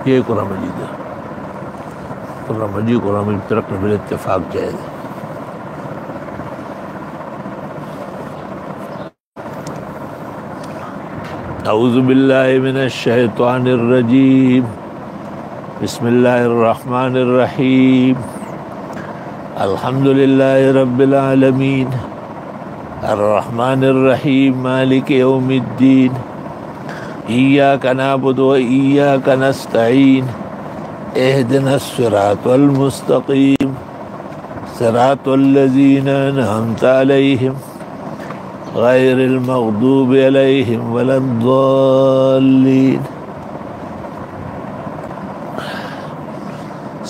یہ قرآن مجید ہے. قرآن مجید ترقی بالاتفاق جائز ہے. اعوذ باللہ من الشیطان الرجیم. بسم اللہ الرحمن الرحیم. الحمد للہ رب العالمین الرحمن الرحیم مالک یوم الدین. ایاک نعبد و ایاک نستعین. اہدنا الصراط المستقیم صراط الذین انعمت علیہم غیر المغضوب علیہم ولا الضالین.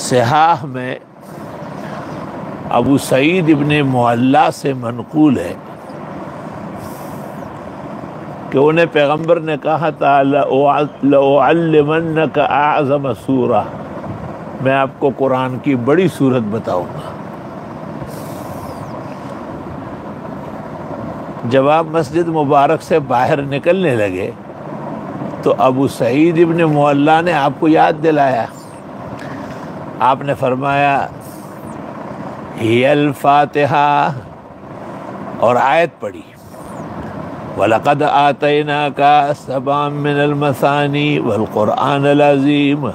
صحاح میں ابو سعید ابن معلا سے منقول ہے کہ انہیں پیغمبر نے کہا تھا لَأُعَلِّمَنَّكَ أَعْظَمَ سورہ، میں آپ کو قرآن کی بڑی سورت بتاؤں گا. جب آپ مسجد مبارک سے باہر نکلنے لگے تو ابو سعید ابن معلا نے آپ کو یاد دلایا. آپ نے فرمایا ہی الفاتحہ، اور آیت پڑھی وَلَقَدْ آتَيْنَاكَ سَبْعًا مِّنَ الْمَثَانِي وَالْقُرْآنَ الْعَظِيمَ.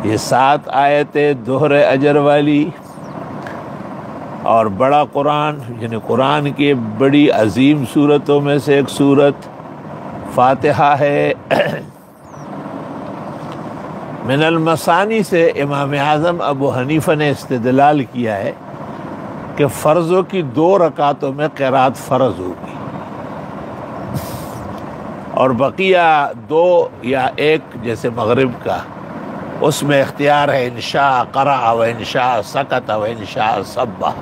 یہ 7 آیتیں دوہر اجر والی اور بڑا قرآن، یعنی قرآن کی بڑی عظیم سورتوں میں سے ایک سورت فاتحہ ہے. من المثانی سے امام اعظم ابو حنیفہ نے استدلال کیا ہے کہ فرضوں کی 2 رکعتوں میں قرات فرض ہوگی، اور بقیہ 2 یا 1 جیسے مغرب کا، اس میں اختیار ہے انشاء قرأ و انشاء سکت و انشاء سبح،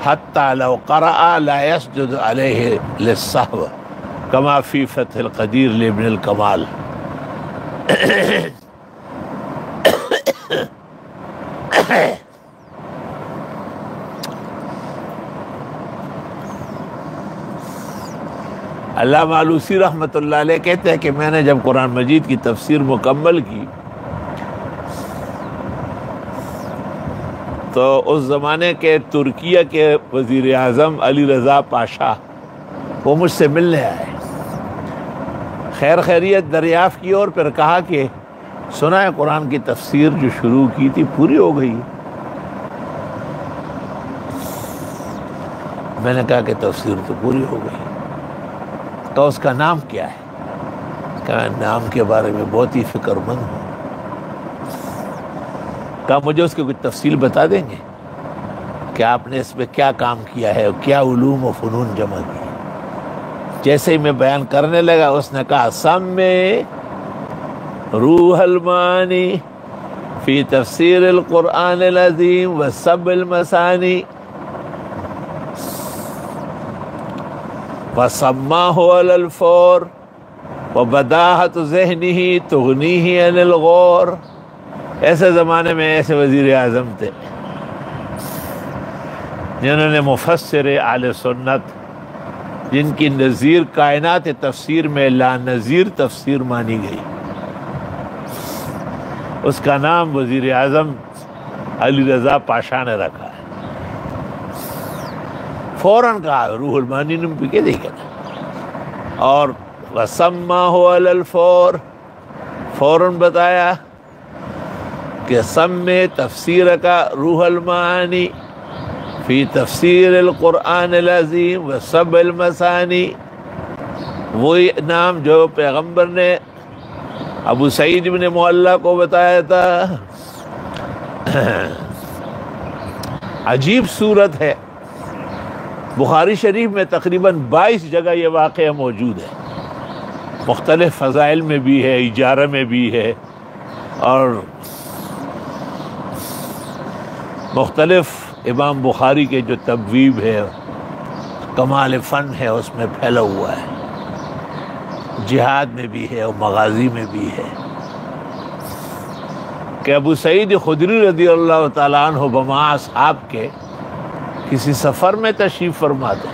حتی لو قرأ لا يسجد علیہ للسہو کما فی فتح القدیر لابن الکمال. علامہ آلوسی رحمۃ اللہ علیہ کہتے ہیں کہ میں نے جب قرآن مجید کی تفسیر مکمل کی تو اس زمانے کے ترکیہ کے وزیر اعظم علی رضا پاشا وہ مجھ سے ملنے آئے، خیر خیریت دریافت کی اور پھر کہا کہ سنا ہے قرآن کی تفسیر جو شروع کی تھی پوری ہو گئی. میں نے کہا کہ تفسیر تو پوری ہو گئی. تو اس کا نام کیا ہے؟ کہا نام کے بارے میں بہت ہی فکر مند ہوں. کہا مجھے اس کی کچھ تفصیل بتا دیں گے کہ آپ نے اس میں کیا کام کیا ہے اور کیا علوم و فنون جمع کی. جیسے ہی میں بیان کرنے لگا اس نے کہا سمّے روح المعانی فی تفسیر القرآن العظیم و سب المثانی وَسَمَّاهُ عَلَى الْفَوْرِ وَبَدَاحَةُ ذِهْنِهِ تُغْنِيهِ عَنِ الْغَوْرِ. ایسے زمانے میں ایسے وزیر اعظم تھے جنہوں نے مفسر اہل سنت، جن کی نظیر کائنات تفسیر میں لا نظیر تفسیر مانی گئی، اس کا نام وزیر اعظم علی رضا پاشا نے رکھا ہے. فوراً کہا روح المعانی نے بھی کہہ دیکھا اور وَسَمَّاهُ عَلَى الْفَوْرِ، فوراً بتایا کہ سمّے تفسیر کا روح المعانی فی تفسیر القرآن العظیم و سب المثانی. وہی نام جو پیغمبر نے ابو سعید بن معلا کو بتایا تھا. عجیب صورت ہے. بخاری شریف میں تقریباً 22 جگہ یہ واقعہ موجود ہے. مختلف فضائل میں بھی ہے، اجارہ میں بھی ہے، اور مختلف امام بخاری کے جو تبویب ہے، کمال فن ہے، اس میں پھیلا ہوا ہے. جہاد میں بھی ہے اور مغازی میں بھی ہے کہ ابو سعید خدری رضی اللہ تعالیٰ عنہ بمعہ اصحاب کے کسی سفر میں تشریف فرما تھے.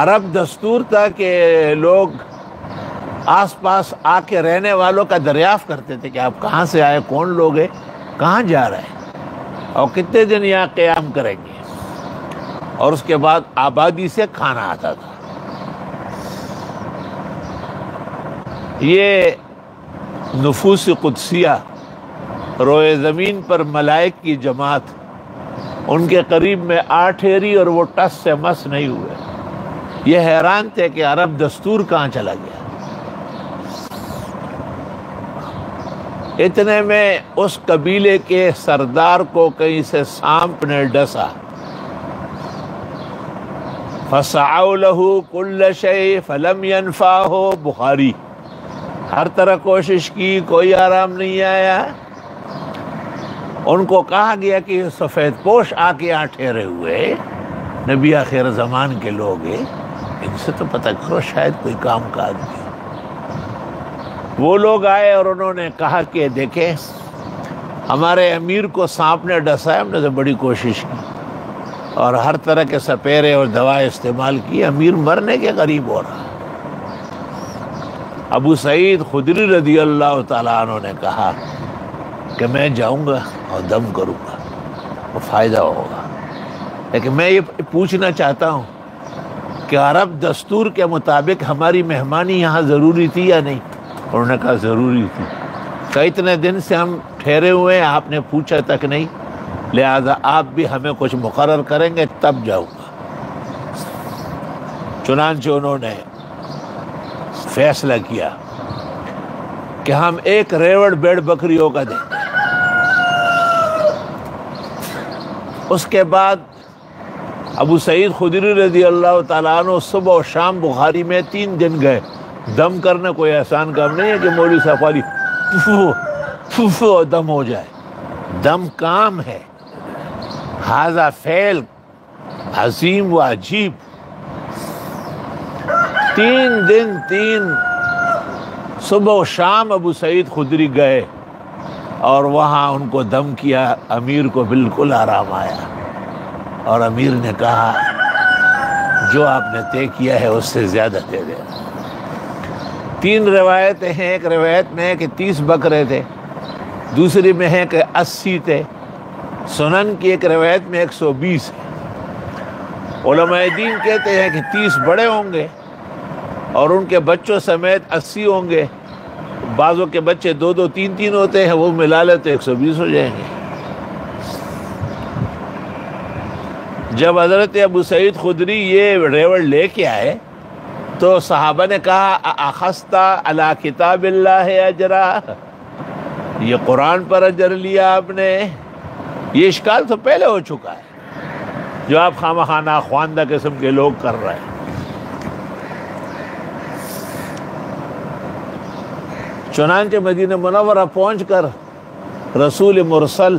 عرب دستور تھا کہ لوگ آس پاس آ کے رہنے والوں کا دریافت کرتے تھے کہ آپ کہاں سے آئے، کون لوگ ہیں، کہاں جا رہے ہیں اور کتنے دن یہاں قیام کریں گے، اور اس کے بعد آبادی سے کھانا آتا تھا۔ یہ نفوس قدسیہ، روئے زمین پر ملائک کی جماعت، ان کے قریب میں آٹھیری اور وہ ٹس سے مس نہیں ہوئے۔ یہ حیران تھے کہ عرب دستور کہاں چلا گیا۔ اتنے میں اس قبیلے کے سردار کو کہیں سے سانپ نے ڈسا۔ فَسَعَوْا لَهُ كُلَّ شَيْءٍ فَلَمْ يَنْفَعْهُ، بخاری۔ ہر طرح کوشش کی، کوئی آرام نہیں آیا۔ ان کو کہا گیا کہ یہ سفید پوش آ کے یہاں ٹھہرے ہوئے نبی آخر زمان کے لوگ ہیں، ان سے تو پتہ کرو، شاید کوئی کام کا آدمی۔ وہ لوگ آئے اور انہوں نے کہا کہ دیکھیں ہمارے امیر کو سانپ نے ڈسا ہے، ہم نے تو بڑی کوشش کی اور ہر طرح کے سپیرے اور دوائیں استعمال کی، امیر مرنے کے قریب ہو رہا۔ ابو سعید خدری رضی اللہ تعالیٰ عنہ نے کہا کہ میں جاؤں گا اور دم کروں گا، وہ فائدہ ہوگا، لیکن میں یہ پوچھنا چاہتا ہوں کہ عرب دستور کے مطابق ہماری مہمانی یہاں ضروری تھی یا نہیں؟ انہوں نے کہا ضروری تھی۔ کہ اتنے دن سے ہم ٹھہرے ہوئے ہیں، آپ نے پوچھا تک نہیں، لہذا آپ بھی ہمیں کچھ مقرر کریں گے تب جاؤں گا۔ چنانچہ انہوں نے فیصلہ کیا کہ ہم ایک ریوڑ بیڑ بکریوں کا دیں گے۔ اس کے بعد ابو سعید خدری رضی اللہ تعالیٰ عنہ صبح و شام بخاری میں 3 دن گئے۔ دم کرنا کوئی آسان کام نہیں ہے کہ مولوی صاحب والی دم ہو جائے، دم کام ہے، ھذا فعل عظیم و عجیب۔ 3 دن 3 صبح و شام ابو سعید خدری گئے اور وہاں ان کو دم کیا۔ امیر کو بالکل آرام آیا اور امیر نے کہا جو آپ نے طے کیا ہے اس سے زیادہ دے دیں۔ 3 روایتیں ہیں، ایک روایت میں ہے کہ 30 بکرے تھے، دوسری میں ہے کہ 80 تھے، سنن کی ایک روایت میں 120 ہے۔ علماء دین کہتے ہیں کہ 30 بڑے ہوں گے اور ان کے بچوں سمیت 80 ہوں گے، بعضوں کے بچے 2 3 ہوتے ہیں، وہ ملا لے تو 120 ہو جائیں گے۔ جب حضرت ابو سعید خدری یہ ریوڑ لے کے آئے تو صحابہ نے کہا اخذتا علی کتاب اللہ اجرا، یہ قرآن پر اجر لیا آپ نے؟ یہ اشکال تو پہلے ہو چکا ہے جو آپ خواندہ خواندہ قسم کے لوگ کر رہے ہیں۔ چنانچہ مدینہ منورہ پہنچ کر رسول مرسل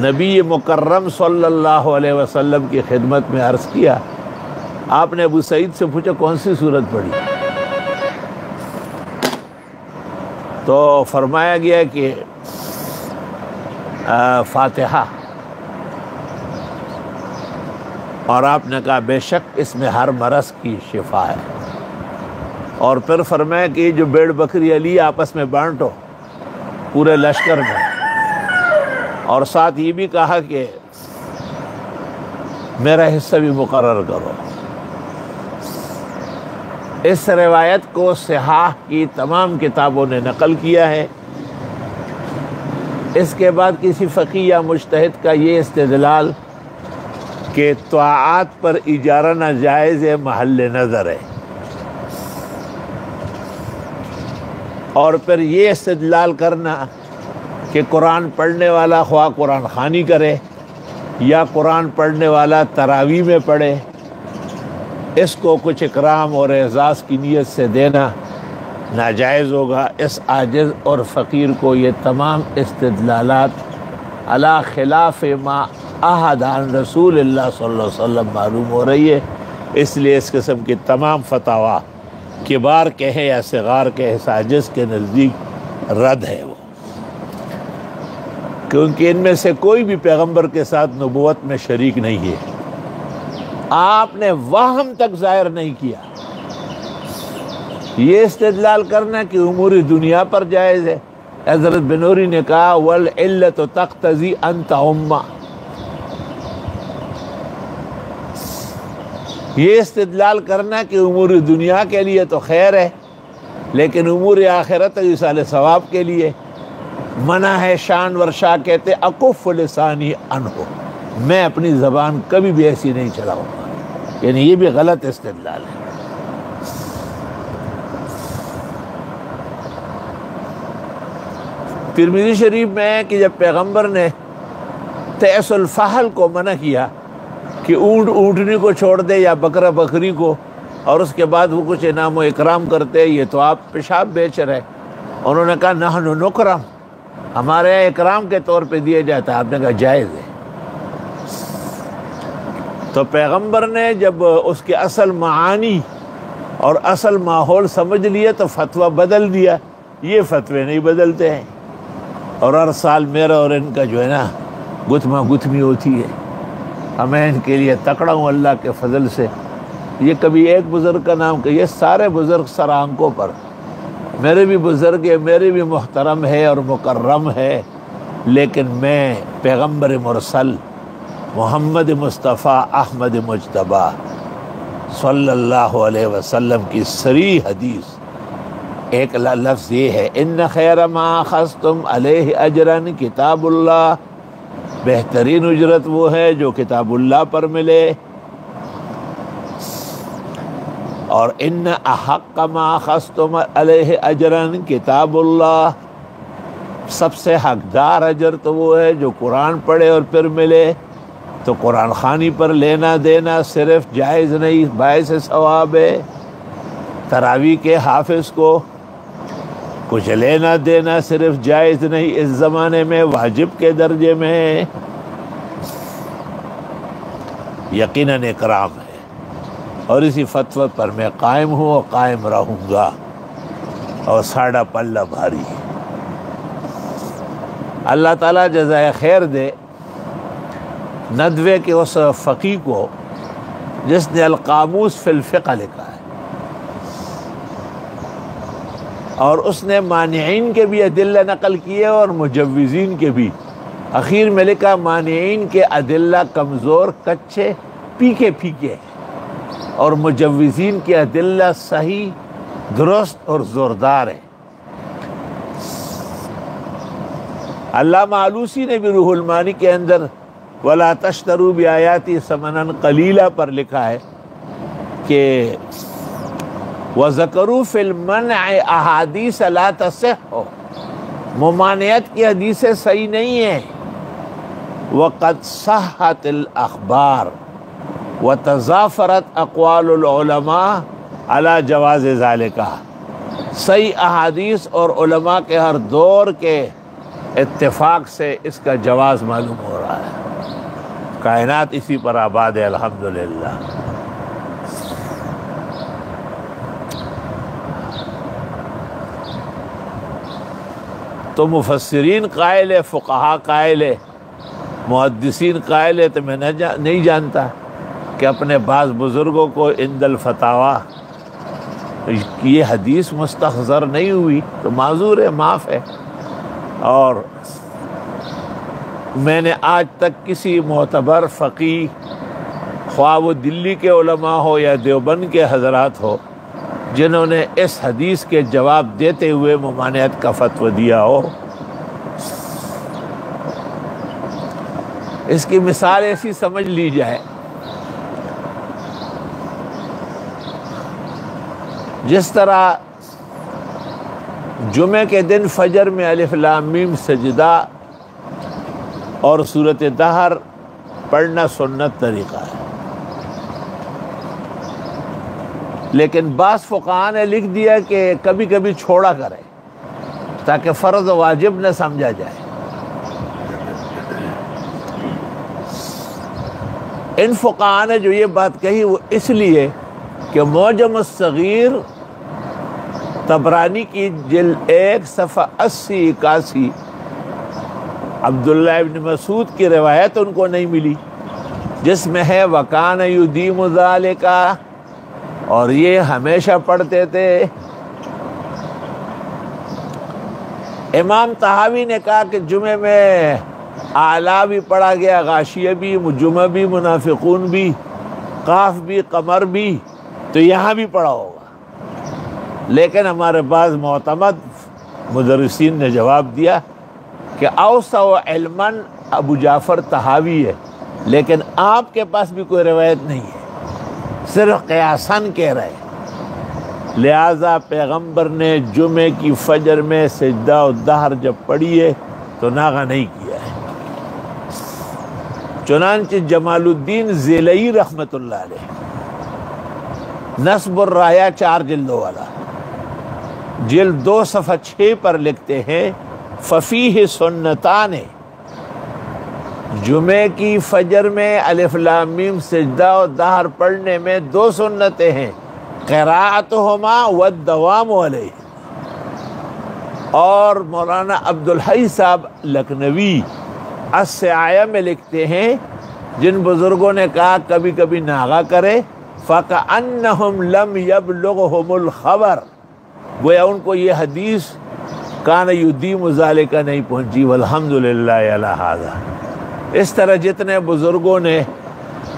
نبی مکرم صلی اللہ علیہ وسلم کی خدمت میں عرض کیا۔ آپ نے ابو سعید سے پوچھا کون سی سورت پڑھی؟ تو فرمایا گیا کہ فاتحہ، اور آپ نے کہا بے شک اس میں ہر مرض کی شفا ہے، اور پھر فرمایا کہ یہ جو بیڑ بکری علی آپس میں بانٹو پورے لشکر میں، اور ساتھ یہ بھی کہا کہ میرا حصہ بھی مقرر کرو۔ اس روایت کو صحاح کی تمام کتابوں نے نقل کیا ہے۔ اس کے بعد کسی فقیہ یا مجتہد کا یہ استدلال کہ طاعات پر اجارہ ناجائز ہے محل نظر ہے، اور پھر یہ استدلال کرنا کہ قرآن پڑھنے والا خواہ قرآن خوانی کرے یا قرآن پڑھنے والا تراویح میں پڑھے، اس کو کچھ اکرام اور اعزاز کی نیت سے دینا ناجائز ہوگا۔ اس عاجز اور فقیر کو یہ تمام استدلالات علی خلاف ما عہد عن رسول اللہ صلی اللہ علیہ وسلم معلوم ہو رہی ہے، اس لیے اس قسم کی تمام فتاویٰ کبار کے ہیں یا صغار کے، اس عاجز کے نزدیک رد ہے وہ، کیونکہ ان میں سے کوئی بھی پیغمبر کے ساتھ نبوت میں شریک نہیں ہے۔ آپ نے وہم تک ظاہر نہیں کیا یہ استدلال کرنا کہ امور دنیا پر جائز ہے، حضرت بنوری نے کہا والعلت تقتضی ان تعم، یہ استدلال کرنا کہ امور دنیا کے لیے تو خیر ہے لیکن امور آخرت ایصال ثواب کے لیے منع ہے۔ شان ورشاہ کہتے اکف لسانی عنہ، میں اپنی زبان کبھی بھی ایسی نہیں چلاؤں گا، یعنی یہ بھی غلط استدلال ہے۔ ترمذی شریف میں ہے کہ جب پیغمبر نے تیس الفحل کو منع کیا کہ اونٹ اونٹنی کو چھوڑ دے یا بکرا بکری کو، اور اس کے بعد وہ کچھ انعام و اکرام کرتے، یہ تو آپ پیشاب بیچ رہے، انہوں نے کہا نحن نکرم، ہمارے یہاں اکرام کے طور پہ دیا جاتا ہے، آپ نے کہا جائز ہے۔ تو پیغمبر نے جب اس کے اصل معانی اور اصل ماحول سمجھ لیا تو فتویٰ بدل دیا، یہ فتوے نہیں بدلتے ہیں، اور ہر سال میرا اور ان کا جو ہے نا گتما گتمی ہوتی ہے۔ میں ان کے لیے تکڑا ہوں اللہ کے فضل سے۔ یہ کبھی ایک بزرگ کا نام کہ یہ سارے بزرگ سر آنکھوں پر، میرے بھی بزرگ ہے، میرے بھی محترم ہے اور مکرم ہے، لیکن میں پیغمبر مرسل محمد مصطفیٰ احمد مجتبیٰ صلی اللہ علیہ وسلم کی صریح حدیث ایک لفظ یہ ہے ان خیر ما اخذتم علیہ اجرا کتاب اللہ، بہترین اجرت وہ ہے جو کتاب اللہ پر ملے، اور ان احق ما اخذتم علیہ اجرا کتاب اللہ، سب سے حقدار اجر تو وہ ہے جو قرآن پڑھے اور پھر ملے۔ تو قرآن خوانی پر لینا دینا صرف جائز نہیں، باعث ثواب ہے۔ تراویح کے حافظ کو کچھ لینا دینا صرف جائز نہیں، اس زمانے میں واجب کے درجے میں ہے، یقیناً اکرام ہے، اور اسی فتوی پر میں قائم ہوں اور قائم رہوں گا، اور ساڑھا پلہ بھاری۔ اللہ تعالیٰ جزائے خیر دے ندوے کے اس فقیہ کو جس نے القاموس فی الفقہ لکھا ہے، اور اس نے مانعین کے بھی ادلہ نقل کیے اور مجوزین کے بھی۔ اخیر میں لکھا مانعین کے ادلہ کمزور، کچے، پھیکے پھیکے، اور مجوزین کے ادلہ صحیح، درست اور زوردار ہیں۔ علامہ آلوسی نے بھی روح المعانی کے اندر وَلَا تَشْتَرُوا بِآيَاتِي ثَمَنًا قَلِيلًا پر لکھا ہے کہ وَذَكَرُوا فِي الْمَنْعِ أَحَادِيثَ لَا تَصِحُّ، ممانعت کی حدیثیں صحیح نہیں ہیں، وَقَدْ صَحَّتِ الْأَخْبَارِ وَتَضَافَرَتْ أَقْوَالُ الْعُلَمَاءِ عَلَى جَوَازِ ذَلِكَ، صحیح احادیث اور علماء کے ہر دور کے اتفاق سے اس کا جواز معلوم ہو رہا ہے۔ کائنات اسی پر آباد ہے الحمدللہ۔ تو مفسرین قائل ہے، فقہا قائل ہے، محدثین قائل ہے، تو میں نہیں جانتا کہ اپنے بعض بزرگوں کو عند الفتاویٰ یہ حدیث مستحضر نہیں ہوئی تو معذور ہے، معاف ہے۔ اور میں نے آج تک کسی معتبر فقیہ، خواہ وہ دلی کے علماء ہو یا دیوبند کے حضرات ہو، جنہوں نے اس حدیث کے جواب دیتے ہوئے ممانعت کا فتویٰ دیا ہو۔ اس کی مثال ایسی سمجھ لی جائے، جس طرح جمعے کے دن فجر میں الف لام میم سجدہ اور سورۃ دہر پڑھنا سنت طریقہ ہے، لیکن بعض فقہاء نے لکھ دیا کہ کبھی کبھی چھوڑا کرے تاکہ فرض و واجب نہ سمجھا جائے۔ ان فقہاء نے جو یہ بات کہی وہ اس لیے کہ معجم الصغیر طبرانی کی جلد 1 صفحہ 80-81 عبداللہ ابن مسعود کی روایت ان کو نہیں ملی، جس میں ہے وَكَانَ يُدِيمُ ذَلِكَ، اور یہ ہمیشہ پڑھتے تھے امام طحاوی نے کہا کہ جمعے میں اعلیٰ بھی پڑھا گیا، غاشیہ بھی، جمعہ بھی، منافقون بھی، قاف بھی، قمر بھی، تو یہاں بھی پڑھا ہوگا۔ لیکن ہمارے بعض معتمد مدرسین نے جواب دیا کہ اوسع علماً ابو جعفر طحاوی ہے، لیکن آپ کے پاس بھی کوئی روایت نہیں ہے، صرف قیاساً کہہ رہے ہیں۔ لہٰذا پیغمبر نے جمعے کی فجر میں سجدہ الدہر جب پڑھی ہے تو ناغہ نہیں کیا ہے۔ چنانچہ جمال الدین ذیلئی رحمۃ اللہ علیہ نصب الرایہ 4 جلدوں والا، جلد 2 صفحہ 6 پر لکھتے ہیں ففیہ سنتان، جمعے کی فجر میں الف لام میم سجدہ و دہر پڑھنے میں 2 سنتیں ہیں، قراءتہما والدوام علیہ۔ اور مولانا عبدالحی صاحب لکھنوی السعایہ میں لکھتے ہیں جن بزرگوں نے کہا کبھی کبھی ناغہ کرے، فَكَأَنَّهُمْ لَمْ يَبْلُغْهُمُ الْخَبَرُ، گویا ان کو یہ حدیث کان یدیم ذالک نہیں پہنچی، والحمدللہ علی ھذا۔ اس طرح جتنے بزرگوں نے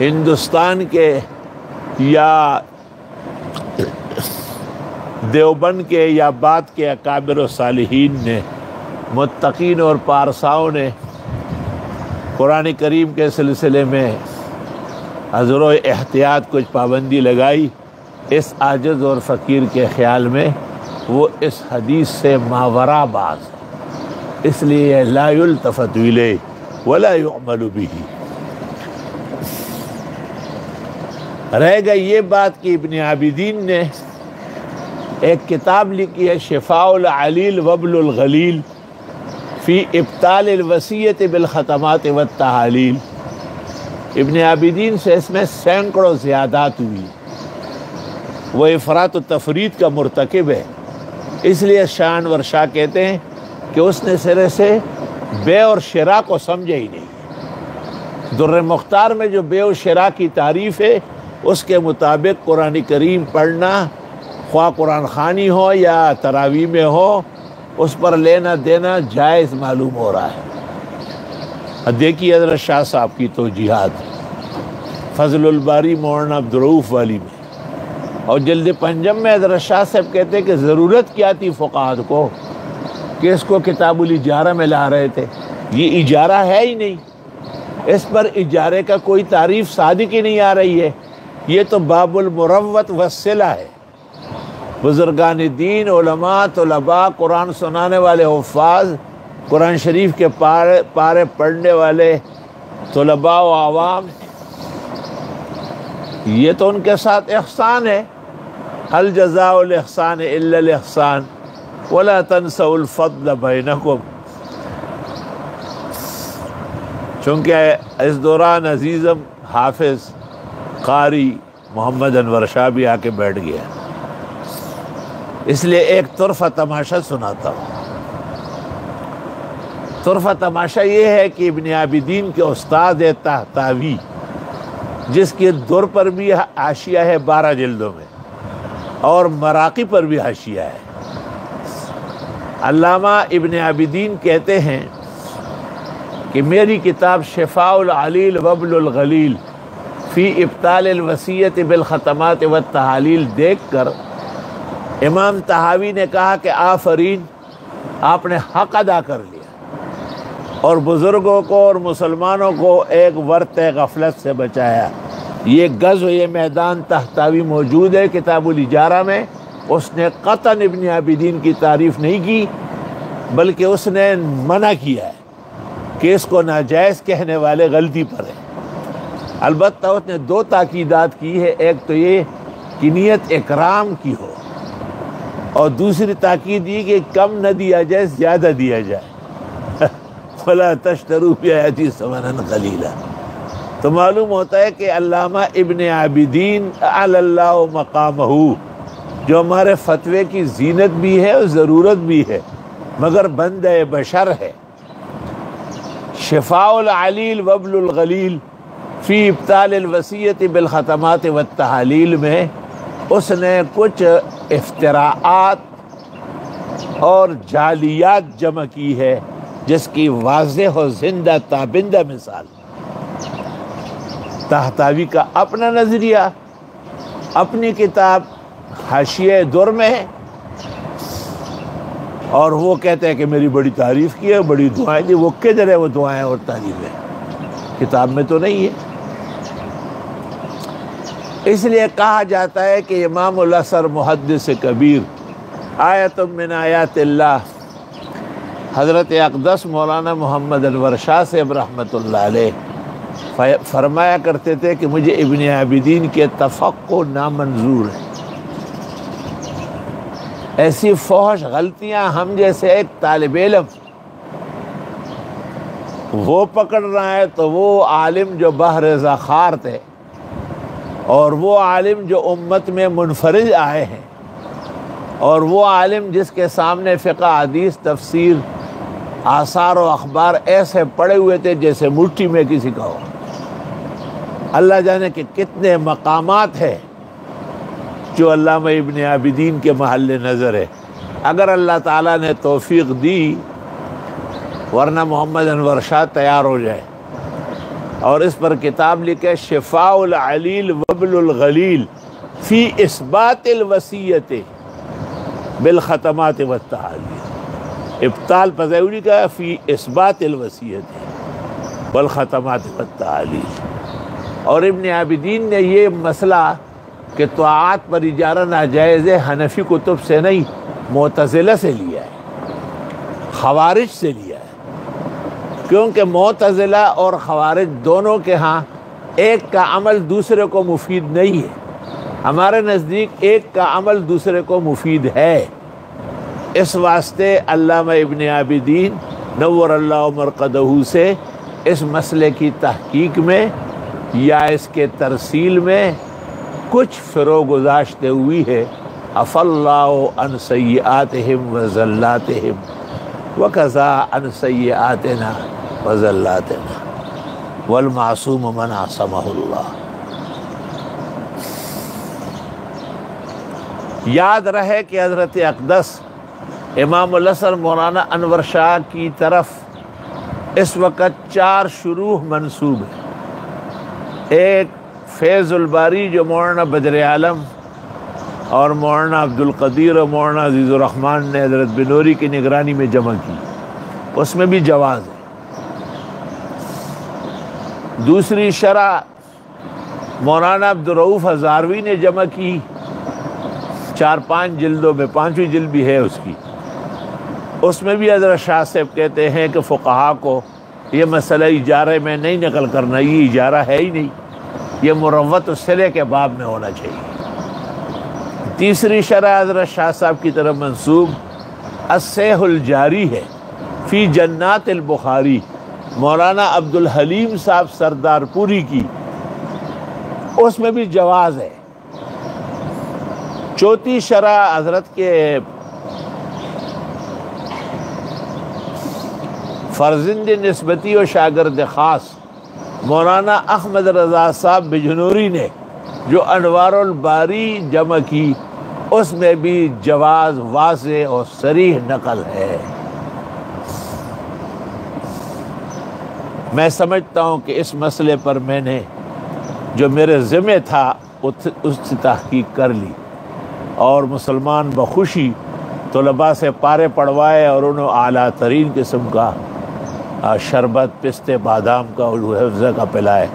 ہندوستان کے یا دیوبند کے یا بعد کے اکابر و صالحین نے، متقین اور پارساؤں نے قرآن کریم کے سلسلے میں عذر و احتیاط کچھ پابندی لگائی، اس عاجز اور فقیر کے خیال میں وہ اس حدیث سے ماوراء باز ہے، اس لیے لا یلتفت الیہ ولا یعمل بہ۔ رہ گئی یہ بات کہ ابن عابدین نے ایک کتاب لکھی ہے شفاء العلیل وبل الغلیل فی ابطال الوصیۃ بالختمات والتحالیل۔ ابن عابدین سے اس میں سینکڑوں زیادات ہوئی، وہ افراط و تفرید کا مرتکب ہے، اس لیے شاہ انور شاہ کہتے ہیں کہ اس نے سرے سے بے اور شراء کو سمجھا ہی نہیں۔ در مختار میں جو بے و شراء کی تعریف ہے اس کے مطابق قرآن کریم پڑھنا، خواہ قرآن خوانی ہو یا تراویح میں ہو، اس پر لینا دینا جائز معلوم ہو رہا ہے۔ دیکھیے حضرت شاہ صاحب کی توجیحات فضل الباری مولانا عبدالرؤوف والی میں، اور جلد 5 میں حضرت شاہ صاحب کہتے ہیں کہ ضرورت کیا تھی فقہاء کو کہ اس کو کتاب الاجارہ میں لا رہے تھے، یہ اجارہ ہے ہی نہیں، اس پر اجارے کا کوئی تعریف صادق ہی نہیں آ رہی ہے، یہ تو باب المروت والصلہ ہے۔ بزرگان دین، علماء، طلباء، قرآن سنانے والے حفاظ، قرآن شریف کے پارے پڑھنے والے طلباء و عوام، یہ تو ان کے ساتھ احسان ہے۔ هل جزاء الاحسان الا الاحسان ولا تنسوا الفضل بینکم۔ چونکہ اس دوران عزیزم حافظ قاری محمد انور شاہ بھی آ کے بیٹھ گیا، اس لیے ایک طرفہ تماشا سناتا ہوں۔ طرفہ تماشا یہ ہے کہ ابن عابدین کے استاد طحطاوی، جس کے در پر بھی حاشیہ ہے 12 جلدوں میں، اور مراقی پر بھی حاشیہ ہے، علامہ ابن عابدین کہتے ہیں کہ میری کتاب شفاء العلیل وبل الغلیل فی ابطال الوصیۃ بالختمات والتحالیل دیکھ کر امام طحاوی نے کہا کہ آفرین، آپ نے حق ادا کر لیا اور بزرگوں کو اور مسلمانوں کو ایک ورط غفلت سے بچایا۔ یہ غزو، یہ میدان طحطاوی موجود ہے کتاب الاجارہ میں، اس نے قطعاً ابن عابدین کی تعریف نہیں کی، بلکہ اس نے منع کیا ہے کہ اس کو ناجائز کہنے والے غلطی پر ہیں۔ البتہ اس نے 2 تاکیدات کی ہے، ایک تو یہ کہ نیت اکرام کی ہو، اور دوسری تاکید یہ کہ کم نہ دیا جائے، زیادہ دیا جائے۔ فَلَا تَشْتَرُوا بِآيَاتِي ثَمَنًا قَلِيلًا۔ تو معلوم ہوتا ہے کہ علامہ ابن عابدین اعلی اللہ مقامہ، جو ہمارے فتوے کی زینت بھی ہے اور ضرورت بھی ہے، مگر بندہ بشر ہے۔ شفاء العلیل وبل الغلیل فی ابطال الوصیۃ بالختمات والتحالیل میں اس نے کچھ افتراعات اور جعلیات جمع کی ہے جس کی واضح و زندہ تابندہ مثال طحطاوی کا اپنا نظریہ، اپنی کتاب حاشیہ در میں ہے، اور وہ کہتے ہیں کہ میری بڑی تعریف کی ہے، بڑی دعائیں دی۔ وہ کدھر ہے وہ دعائیں اور تعریفیں؟ کتاب میں تو نہیں ہے۔ اس لیے کہا جاتا ہے کہ امام الاثر محدث کبیر، آیت من آیات اللہ، حضرت اقدس مولانا محمد انور شاہ صاحب رحمۃ اللہ علیہ فرمایا کرتے تھے کہ مجھے ابن عابدین کے تفقع نامنظور ہے۔ ایسی فحش غلطیاں ہم جیسے ایک طالب علم وہ پکڑ رہا ہے، تو وہ عالم جو بحر ذخار تھے اور وہ عالم جو امت میں منفرد آئے ہیں، اور وہ عالم جس کے سامنے فقہ، حدیث، تفسیر، آثار و اخبار ایسے پڑے ہوئے تھے جیسے مٹھی میں کسی کا ہو۔ اللہ جانے کہ کتنے مقامات ہیں جو علامہ ابن عابدین کے محل نظر ہے۔ اگر اللہ تعالیٰ نے توفیق دی، ورنہ محمد انور شاہ تیار ہو جائے اور اس پر کتاب لکھے، شفاء العلیل وبل الغلیل فی اثبات الوصیت بالختمات والتعالیل۔ ابطال پذیوری کا فی اثبات الوصیت والختمات والتعالیل۔ اور ابن عابدین نے یہ مسئلہ کہ طاعات پر اجارہ ناجائز ہے، حنفی کتب سے نہیں، معتزلہ سے لیا ہے، خوارج سے لیا ہے۔ کیونکہ معتزلہ اور خوارج دونوں کے ہاں ایک کا عمل دوسرے کو مفید نہیں ہے، ہمارے نزدیک ایک کا عمل دوسرے کو مفید ہے۔ اس واسطے علامہ ابن عابدین نور اللہ مرقدہ سے اس مسئلے کی تحقیق میں یا اس کے ترسیل میں کچھ فروغ گزاشتے ہوئی ہے۔ عفا اللہ عن سیئاتہم و زلاتہم وکذا عن سیئاتنا و زلاتنا والمعصوم من عصمہ اللہ۔ یاد رہے کہ حضرت اقدس امام الاثر مولانا انور شاہ کی طرف اس وقت 4 شروح منسوب ہیں۔ ایک فیض الباری جو مولانا بدر عالم اور مولانا عبد القدیر اور مولانا عزیز الرحمن نے حضرت بنوری کی نگرانی میں جمع کی، اس میں بھی جواز ہے۔ دوسری شرح مولانا عبد الرؤوف ہزاروی نے جمع کی 4-5 جلدوں میں، 5ویں جلد بھی ہے اس کی۔ اس میں بھی حضرت شاہ صاحب کہتے ہیں کہ فقہا کو یہ مسئلہ اجارے میں نہیں نقل کرنا، یہ اجارہ ہے ہی نہیں، یہ مروت الصلہ کے باب میں ہونا چاہیے۔ تیسری شرح حضرت شاہ صاحب کی طرف منسوب الصیح الجاری ہے فی جنات البخاری، مولانا عبد الحلیم صاحب سردار پوری کی، اس میں بھی جواز ہے۔ چوتھی شرح حضرت کے فرزند نسبتی و شاگرد خاص مولانا احمد رضا صاحب بجنوری نے جو انوار الباری جمع کی، اس میں بھی جواز واضح اور صریح نقل ہے۔ میں سمجھتا ہوں کہ اس مسئلے پر میں نے جو میرے ذمہ تھا اس سے تحقیق کر لی، اور مسلمان بخوشی طلباء سے پارے پڑھوائے اور انہوں اعلیٰ ترین قسم کا شربت، پستے، بادام کا، حفظہ کا پلائے،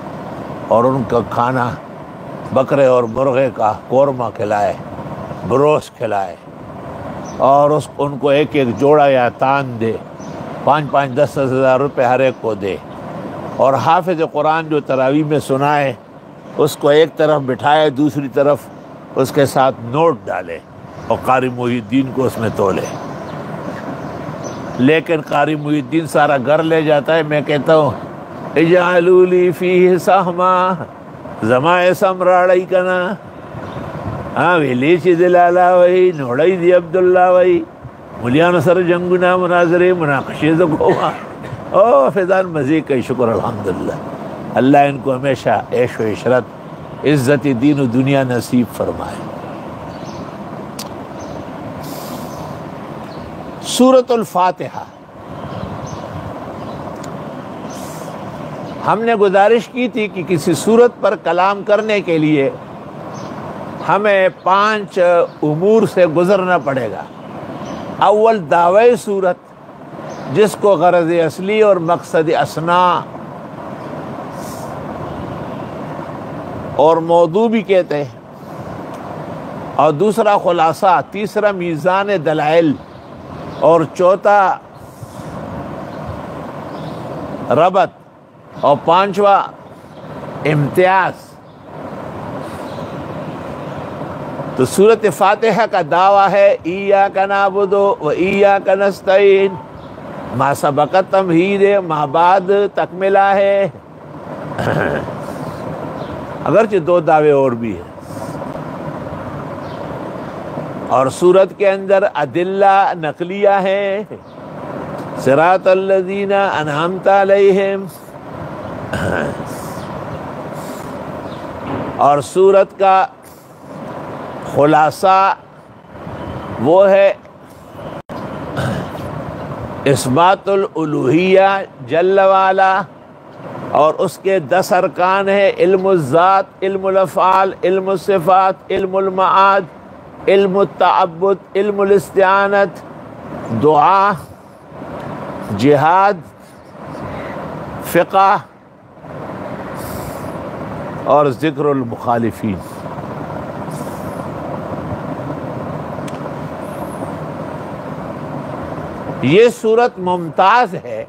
اور ان کا کھانا بکرے اور مرغے کا قورمہ کھلائے، بروس کھلائے، اور ان کو ایک ایک جوڑا یا تان دے، 5-5 10 ہزار روپے ہر ایک کو دے، اور حافظ قرآن جو تراویح میں سنائے اس کو ایک طرف بٹھائے، دوسری طرف اس کے ساتھ نوٹ ڈالے اور قاری محی الدین کو اس میں تولے۔ لیکن قاری محی الدین سارا گھر لے جاتا ہے۔ میں کہتا ہوں اجعلوا لی فیہ سہما زمائے سمراڑی کنا، ہاں ویلی چی دلالا وی نوڑی دی عبداللہ وی ملیان سر جنگنا مناظرے مناقشے دکھوما۔ او فیضان مزید کا شکر الحمدللہ، اللہ ان کو ہمیشہ عیش و عشرت، عزت دین و دنیا نصیب فرمائے۔ سورۃ الفاتحہ، ہم نے گزارش کی تھی کہ کسی سورت پر کلام کرنے کے لیے ہمیں 5 امور سے گزرنا پڑے گا۔ اول دعوی سورت، جس کو غرض اصلی اور مقصد اثنا اور موضوع بھی کہتے ہیں، اور دوسرا خلاصہ، تیسرا میزان دلائل، اور چوتھا ربط، اور 5واں امتیاز۔ تو سورۃ فاتحہ کا دعویٰ ہے ایاک نعبد و ایاک نستعین، ما سبقت تمہید ہے، ما بعد تکملہ ہے، اگرچہ 2 دعوے اور بھی ہیں۔ اور سورت کے اندر ادلہ نقلیہ ہے، صراط الذین انعمت علیہم، اور سورت کا خلاصہ وہ ہے اثبات الالوہیہ جل وعلا، اور اس کے 10 ارکان ہیں: علم الذات، علم الافعال، علم الصفات، علم المعاد، علم التعبد، علم الاستعانت، دعا، جہاد، فقہ، اور ذکر المخالفین۔ یہ صورت ممتاز ہے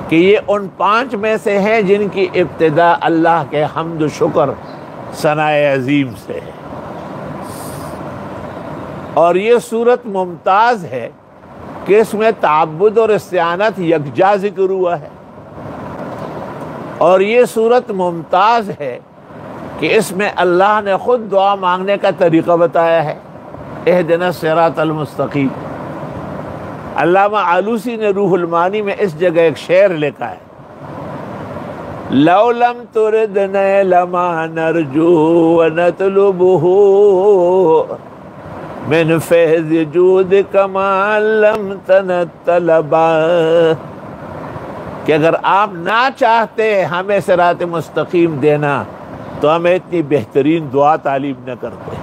کہ یہ ان 5 میں سے ہیں جن کی ابتدا اللہ کے حمد و شکر ثناء عظیم سے ہے، اور یہ صورت ممتاز ہے کہ اس میں تعبد اور استعانت یکجا ذکر ہوا ہے، اور یہ صورت ممتاز ہے کہ اس میں اللہ نے خود دعا مانگنے کا طریقہ بتایا ہے، اہدنا الصراط المستقیم۔ علامہ آلوسی نے روح المعانی میں اس جگہ ایک شعر لکھا ہے: لو لم ترد نیل ما نرجو ونطلبه من فیض جودک ما علمتنا الطلبا، کہ اگر آپ نہ چاہتے ہمیں صراط مستقیم دینا تو ہمیں اتنی بہترین دعا تعلیم نہ کرتے۔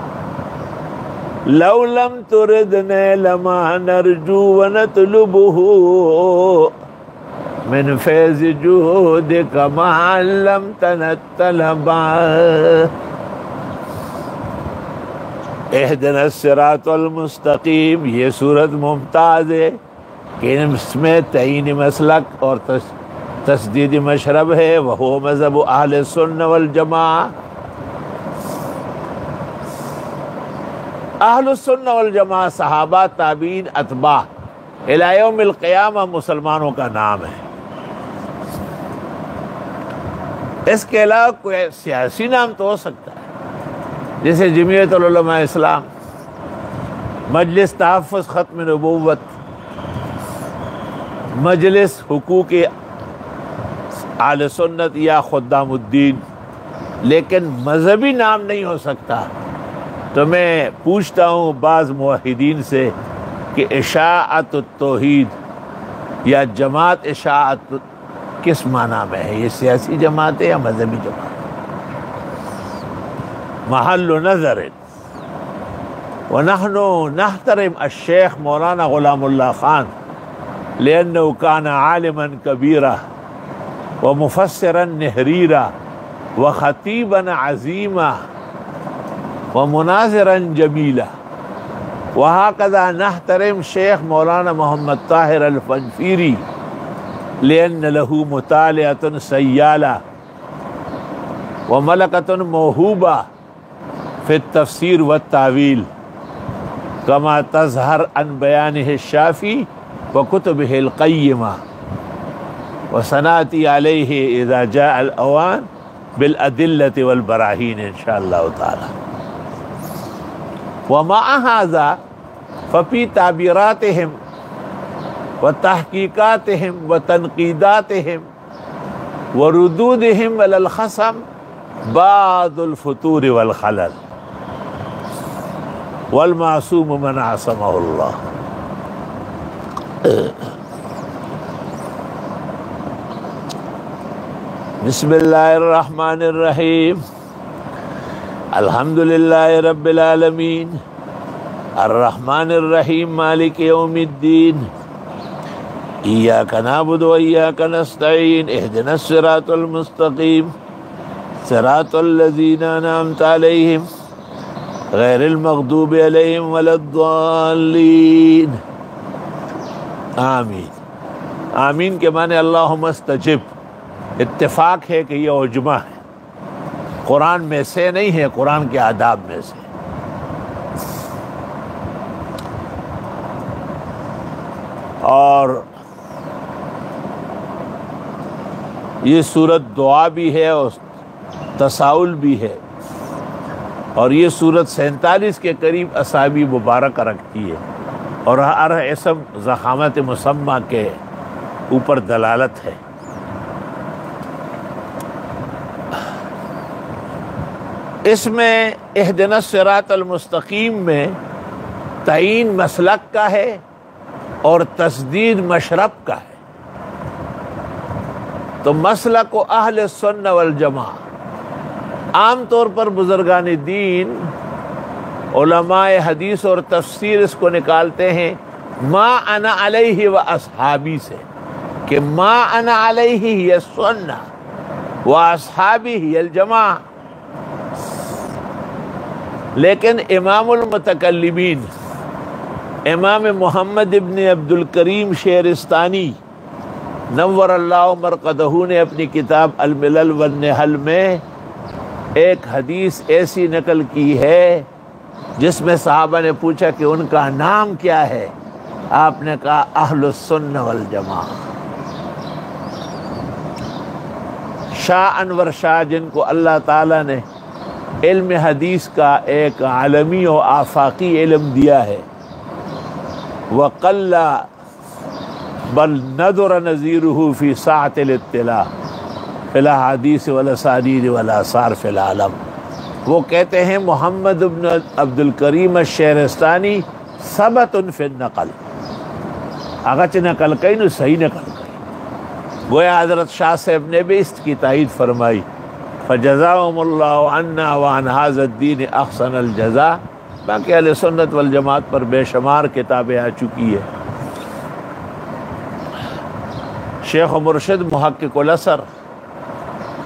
لو لم ترد نیل ما نرجو ونطلبه من فیض جودک ما علمتنا الطلبا، اہدنا الصراط المستقیم۔ یہ صورت ممتاز ہے کہ اس میں تعین مسلک اور تسدید مشرب ہے، وہ مذہب اہل سنہ والجماعہ۔ اہل السنہ والجماعہ صحابہ، تابعین، اتباع الی یوم القیامہ مسلمانوں کا نام ہے۔ اس کے علاوہ کوئی سیاسی نام تو ہو سکتا ہے، جیسے جمعیت العلماء اسلام، مجلس تحفظ ختم نبوت، مجلس حقوق اہل سنت یا خدام الدین، لیکن مذہبی نام نہیں ہو سکتا۔ تو میں پوچھتا ہوں بعض موحدین سے کہ اشاعت التوحید یا جماعت اشاعت کس معنی میں ہے؟ یہ سیاسی جماعت ہے یا مذہبی جماعت؟ محل نظر۔ ونحن نحترم الشیخ مولانا غلام اللہ خان لأنه كان عالما كبيرا ومفسرا نهريرا وخطيبا عظيما ومناظرا جميلا، وهكذا نحترم شیخ مولانا محمد طاہر الفنفیری لأن له مطالعة سيالة وملكة موهوبة في التفسير والتأويل كما تظهر عن بيانه الشافي وكتبه القيمة، وسنأتي عليه إذا جاء الأوان بالأدلة والبراهين إن شاء الله تعالى۔ ومع هذا ففي تعبيراتهم وتحقيقاتهم وتنقيداتهم وردودهم على الخصم بعض الفتور والخلل، والمعصوم من عصمه الله۔ بسم اللہ الرحمن الرحیم الحمد للہ رب العالمین الرحمن الرحیم مالک یوم الدین ایاک نعبد و ایاک نستعین اہدنا الصراط المستقیم صراط الذین انعمت علیہم غیر المغضوب علیہم ولا الضالین آمین۔ آمین کے معنی اللہم استجب۔ اتفاق ہے کہ یہ عجمہ ہے، قرآن میں سے نہیں ہے، قرآن کے آداب میں سے۔ اور یہ سورت دعا بھی ہے اور تساؤل بھی ہے، اور یہ سورت 47 کے قریب اسامی مبارکہ رکھتی ہے، اور ہر اسم ضخامت مسمى کے اوپر دلالت ہے۔ اس میں اہدنا الصراط المستقیم میں تعین مسلک کا ہے اور تسدید مشرب کا ہے۔ تو مسلک و اہل السنہ والجماع، عام طور پر بزرگان دین علماء حدیث اور تفسیر اس کو نکالتے ہیں ما انا علیہ و اصحابی سے، کہ ما انا علیہ ہی السنہ و اصحابی ہی الجماع۔ لیکن امام المتکلمین امام محمد ابن عبد الکریم شیرستانی نور اللہ مرقدہ نے اپنی کتاب الملل والنحل میں ایک حدیث ایسی نقل کی ہے جس میں صحابہ نے پوچھا کہ ان کا نام کیا ہے، آپ نے کہا اہل السنہ والجماع۔ شاہ انور شاہ، جن کو اللہ تعالیٰ نے علم حدیث کا ایک عالمی و آفاقی علم دیا ہے، وَقَلَّ بَلْ نَدُرَ نَظِيرُهُ فِي سَعَةِ الْاطِّلَاعِ فِي الْأَحَادِيثِ وَالْأَسَانِيدِ وَالْآثَارِ فِي الْعَالَمِ۔ وہ کہتے ہیں محمد بن عبد الکریم الشیرستانی ثبت فی النقل، اگرچہ نقل کئی نو صحیح نقل کئی، گویا حضرت شاہ صاحب نے بھی اس کی تائید فرمائی، فجزاهم اللہ عنا وعن هذا الدین احسن الجزاء۔ باقی اہل سنت والجماعت پر بے شمار کتابیں آ چکی ہے۔ شیخ و مرشد محقق الاسر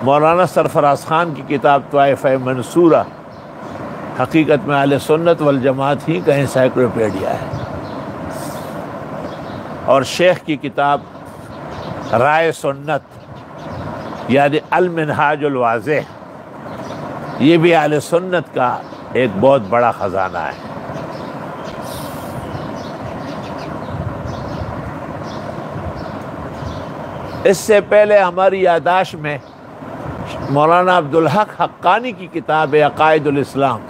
مولانا سرفراز خان کی کتاب طائفہ منصورہ حقیقت میں اہل سنت والجماعت ہی کا انسائکلوپیڈیا ہے، اور شیخ کی کتاب رائے سنت یعنی المنہاج الواضح، یہ بھی اہل سنت کا ایک بہت بڑا خزانہ ہے۔ اس سے پہلے ہماری یادداشت میں مولانا عبدالحق حقانی کی کتاب ہے عقائد الاسلام،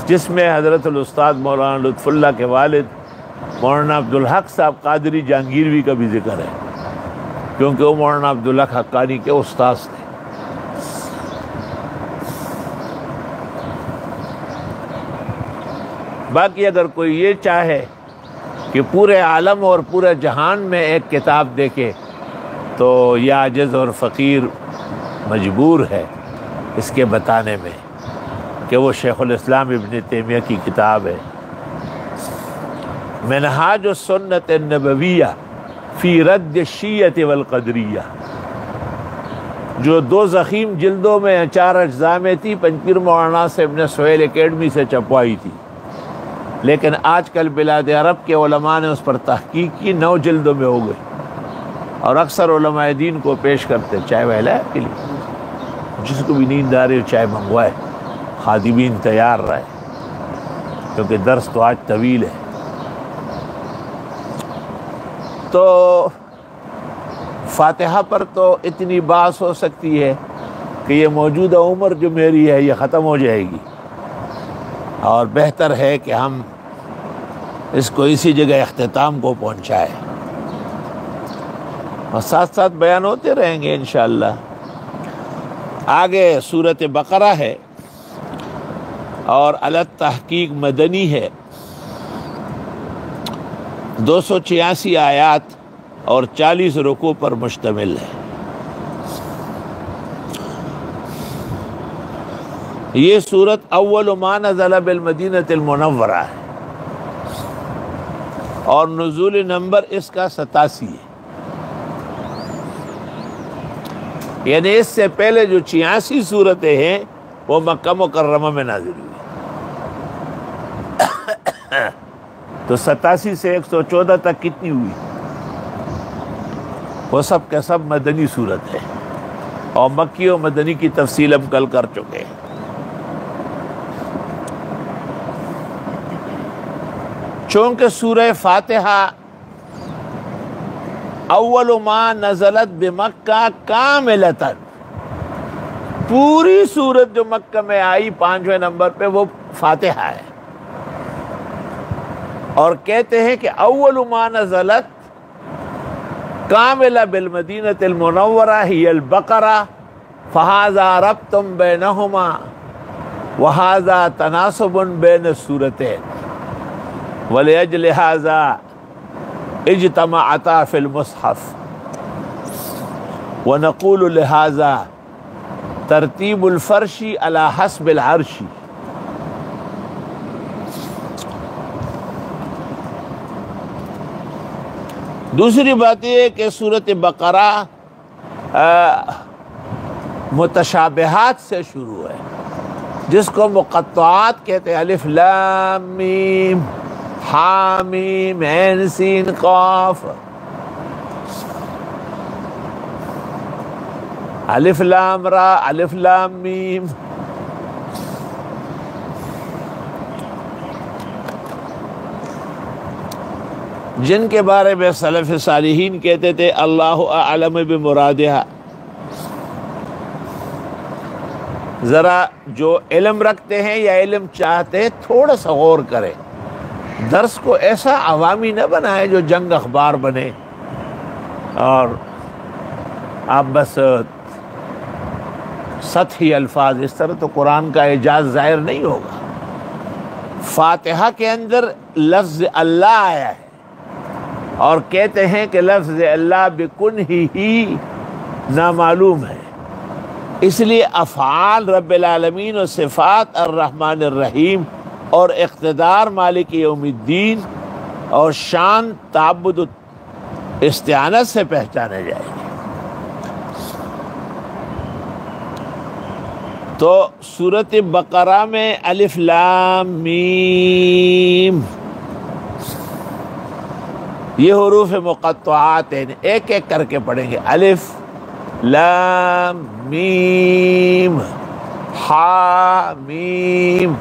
جس میں حضرت الاستاذ مولانا لطف اللہ کے والد مولانا عبدالحق صاحب قادری جہانگیروی کا بھی ذکر ہے، کیونکہ وہ مولانا عبدالحق حقانی کے استاذ تھے۔ باقی اگر کوئی یہ چاہے کہ پورے عالم اور پورے جہان میں ایک کتاب دیکھے تو یہ عاجز اور فقیر مجبور ہے اس کے بتانے میں کہ وہ شیخ الاسلام ابن تیمیہ کی کتاب ہے منہاج السنت النبویہ فی رد الشیعہ والقدریہ، جو 2 ضخیم جلدوں میں 4 اجزاء میں تھی، پنجپیر مولانا صاحب نے سہیل اکیڈمی سے چھپوائی تھی، لیکن آج کل بلاد عرب کے علماء نے اس پر تحقیق کی، 9 جلدوں میں ہو گئی، اور اکثر علماء دین کو پیش کرتے۔ چائے ویلا ہے آپ کے لیے؟ جس کو بھی نیند آ رہی ہو چائے منگوائے، خادمین تیار رہے، کیونکہ درس تو آج طویل ہے۔ تو فاتحہ پر تو اتنی بحث ہو سکتی ہے کہ یہ موجودہ عمر جو میری ہے یہ ختم ہو جائے گی، اور بہتر ہے کہ ہم اس کو اسی جگہ اختتام کو پہنچائیں، اور ساتھ ساتھ بیان ہوتے رہیں گے انشاءاللہ۔ آگے سورۃ بقرہ ہے اور علی تحقیق مدنی ہے، 286 آیات اور 40 رکوع پر مشتمل ہے۔ یہ سورت اول ما نزل بالمدینہ المنورہ ہے اور نزول نمبر اس کا 87 ہے، یعنی اس سے پہلے جو 86 صورتیں ہیں وہ مکہ مکرمہ میں نازل ہوئی، تو 87 سے 114 تک کتنی ہوئی؟ وہ سب کے سب مدنی صورت ہے، اور مکی و مدنی کی تفصیل ہم کل کر چکے ہیں۔ چونکہ سورہ فاتحہ اول ما نزلت بمکہ کاملتاً، پوری سورت جو مکہ میں آئی 5ویں نمبر پہ وہ فاتحہ ہے، اور کہتے ہیں کہ اول ما نزلت کاملہ بالمدینہ المنورہ ہی البقرہ فہذا ربط بینہما وہذا تناسب بین السورتین وَلِأَجْلِ هَذَا اجتمعتا فی المصحف وَنَقُولُ لِهَذَا ترتیب الفرش علی حسب العرش۔ دوسری بات یہ ہے کہ سورۃ بقرہ متشابہات سے شروع ہے، جس کو مقطعات کہتے ہیں، الف لام میم حامیم عین سین قاف، الف لام را الف لام میم۔ جن کے بارے میں سلف صالحین کہتے تھے اللہ اعلم بمرادہا، ذرا جو علم رکھتے ہیں یا علم چاہتے ہیں تھوڑا سا غور کریں، درس کو ایسا عوامی نہ بنائے جو جنگ اخبار بنے اور آپ بس سطحی الفاظ، اس طرح تو قرآن کا اعجاز ظاہر نہیں ہوگا۔ فاتحہ کے اندر لفظ اللہ آیا ہے، اور کہتے ہیں کہ لفظ اللہ بکن ہی نامعلوم ہے، اس لیے افعال رب العالمین و صفات الرحمن الرحیم اور اقتدار مالک یوم الدین اور شان تعبد استعانت سے پہچانے جائے گی۔ تو سورۃ بقرہ میں الف لام میم یہ حروف مقطعات ہیں، ایک ایک کر کے پڑھیں گے، الف لام میم حا میم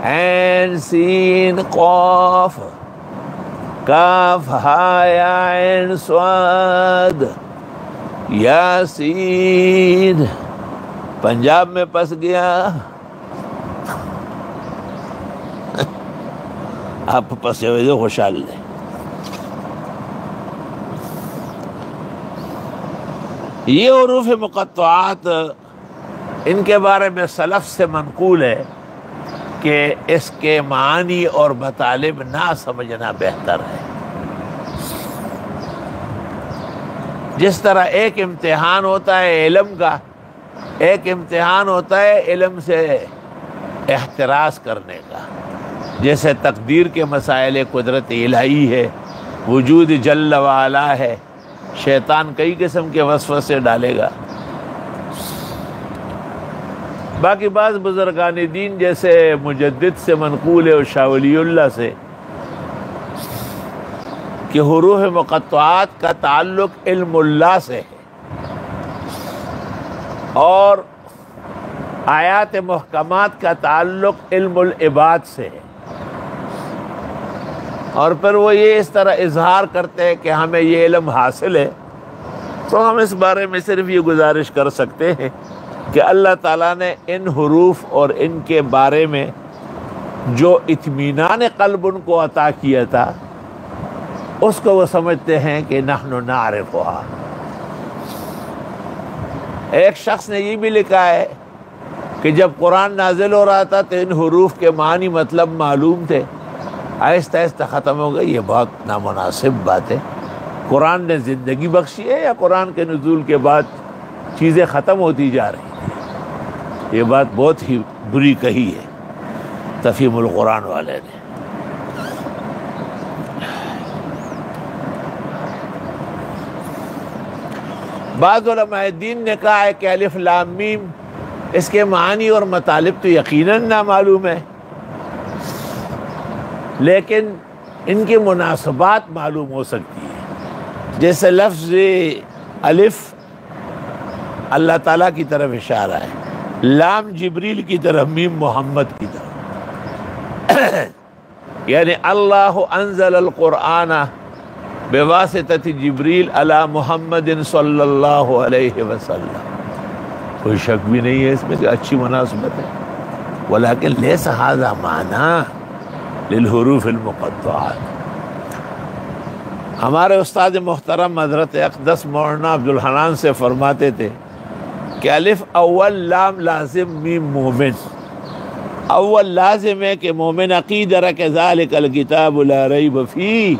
عین سین قاف کاف ہا یا عین صاد یاسین۔ پنجاب میں پس گیا، آپ پسے ہوئے جو خوشحال لیں۔ یہ حروف مقطعات ان کے بارے میں سلف سے منقول ہے کہ اس کے معانی اور مطالب نہ سمجھنا بہتر ہے۔ جس طرح ایک امتحان ہوتا ہے علم کا، ایک امتحان ہوتا ہے علم سے احتراز کرنے کا، جیسے تقدیر کے مسائل قدرت الہی ہے، وجود جل وعلا ہے، شیطان کئی قسم کے وسوسے ڈالے گا۔ باقی بعض بزرگان دین جیسے مجدد سے منقول ہے اور شاہ ولی اللہ سے کہ حروف مقطعات کا تعلق علم اللہ سے ہے اور آیات محکمات کا تعلق علم العباد سے ہے، اور پھر وہ یہ اس طرح اظہار کرتے ہیں کہ ہمیں یہ علم حاصل ہے، تو ہم اس بارے میں صرف یہ گزارش کر سکتے ہیں کہ اللہ تعالیٰ نے ان حروف اور ان کے بارے میں جو اطمینان قلب ان کو عطا کیا تھا اس کو وہ سمجھتے ہیں کہ نحن نعرفها۔ ایک شخص نے یہ بھی لکھا ہے کہ جب قرآن نازل ہو رہا تھا تو ان حروف کے معنی مطلب معلوم تھے، آہستہ آہستہ ختم ہو گئی. یہ بہت نامناسب بات ہے. قرآن نے زندگی بخشی ہے یا قرآن کے نزول کے بعد چیزیں ختم ہوتی جا رہی ہیں؟ یہ بات بہت ہی بری کہی ہے تفہیم القرآن والے نے. بعض علماء دین نے کہا ہے کہ الف لام میم اس کے معنی اور مطالب تو یقیناً نامعلوم ہے، لیکن ان کی مناسبات معلوم ہو سکتی ہے. جیسے لفظ الف اللہ تعالیٰ کی طرف اشارہ ہے، لام جبریل کی طرف، میم محمد کی طرف. یعنی اللہ انزل القرآن بواسطۃ جبریل علی محمد صلی اللہ علیہ وسلم. کوئی شک بھی نہیں ہے اس میں کہ اچھی مناسبت ہے. ولیکن لیس ھذا معنی للحروف المقطعات. ہمارے استاد محترم حضرت اقدس مولانا عبدالحنان سے فرماتے تھے کہ الف اول لام لازم میم مومن. اول لازم ہے کہ مومن عقیدہ رکھے ذالک الکتاب لا ریب فیہ،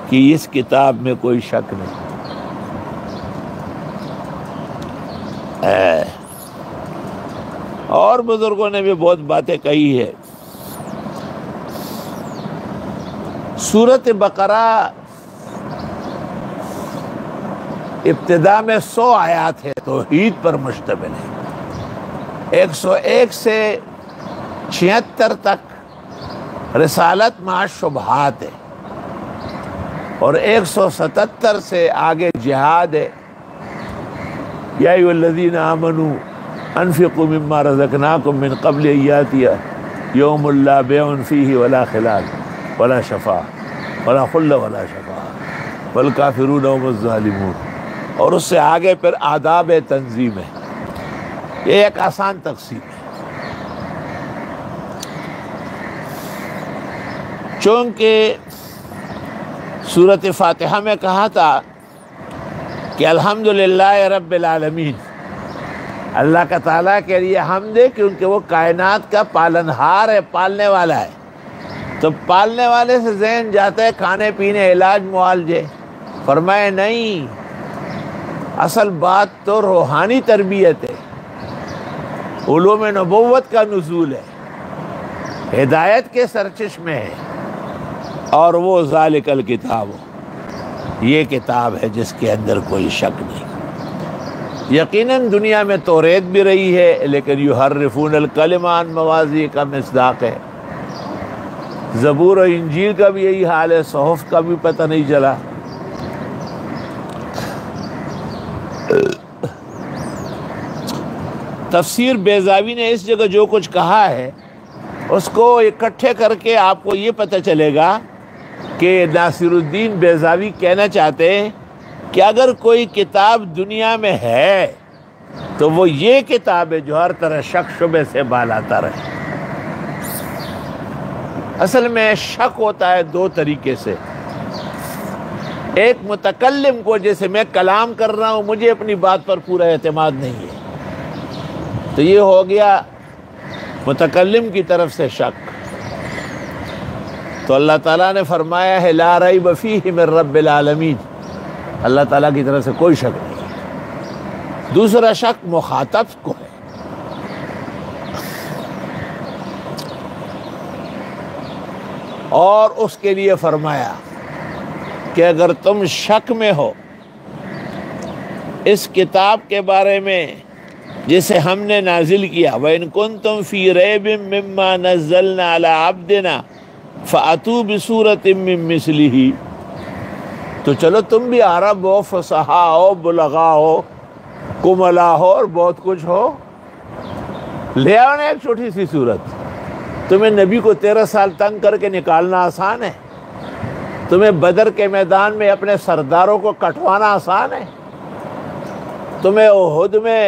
کہ اس کتاب میں کوئی شک نہیں. اور بزرگوں نے بھی بہت باتیں کہی ہے. سورۃ بقرہ ابتدا میں 100 آیات ہے، توحید پر مشتمل ہے. 101 سے 76 تک رسالت مع شبہات ہے، اور 177 سے آگے جہاد ہے. یا ایھا الذین آمنوا انفقوا مما رزقناکم من قبل ان یأتی یوم لا بیع فیہ ولا خلال ولا شفاعۃ ولا خلۃ ولا شفاعۃ والکافرون هم الظالمون. اور اس سے آگے پھر آداب تنظیم ہے. یہ ایک آسان تقسیم ہے. چونکہ سورۃ فاتحہ میں کہا تھا کہ الحمدللہ رب العالمین، اللہ کا تعالیٰ کے لیے حمد ہے کیونکہ وہ کائنات کا پالنہار ہے، پالنے والا ہے. تو پالنے والے سے ذہن جاتا ہے کھانے پینے علاج معالجے. فرمائے نہیں، اصل بات تو روحانی تربیت ہے، علوم نبوت کا نزول ہے، ہدایت کے سرچشمے ہے. اور وہ ذالک الکتاب، یہ کتاب ہے جس کے اندر کوئی شک نہیں. یقیناً دنیا میں توریت بھی رہی ہے، لیکن یحرفون الکلم عن مواضع کا مصداق ہے. زبور و انجیل کا بھی یہی حال ہے، صحف کا بھی پتہ نہیں چلا. تفسیر بیضاوی نے اس جگہ جو کچھ کہا ہے اس کو اکٹھے کر کے آپ کو یہ پتہ چلے گا کہ ناصر الدین بیضاوی کہنا چاہتے ہیں کہ اگر کوئی کتاب دنیا میں ہے تو وہ یہ کتاب ہے جو ہر طرح شک شبے سے بالاتا رہے. اصل میں شک ہوتا ہے 2 طریقے سے. ایک متکلم کو، جیسے میں کلام کر رہا ہوں، مجھے اپنی بات پر پورا اعتماد نہیں ہے، تو یہ ہو گیا متکلم کی طرف سے شک. تو اللہ تعالیٰ نے فرمایا ہے لا ریب فیہ من رب العالمین، اللہ تعالیٰ کی طرف سے کوئی شک نہیں ہے. دوسرا شک مخاطب کو ہے. اور اس کے لیے فرمایا کہ اگر تم شک میں ہو اس کتاب کے بارے میں جسے ہم نے نازل کیا، وَإِن كُنتُمْ فِي رَيْبٍ مِّمَّا نَزَّلْنَا عَلَىٰ عَبْدِنَا فَأْتُوا بِسُورَةٍ مِّن مِّثْلِهِ، تو چلو تم بھی عرب ہو، فصحا ہو، بلغا ہو، کملا ہو اور بہت کچھ ہو، لے آؤ نا ایک چھوٹی سی صورت. تمہیں نبی کو 13 سال تنگ کر کے نکالنا آسان ہے؟ تمہیں بدر کے میدان میں اپنے سرداروں کو کٹوانا آسان ہے؟ تمہیں احد میں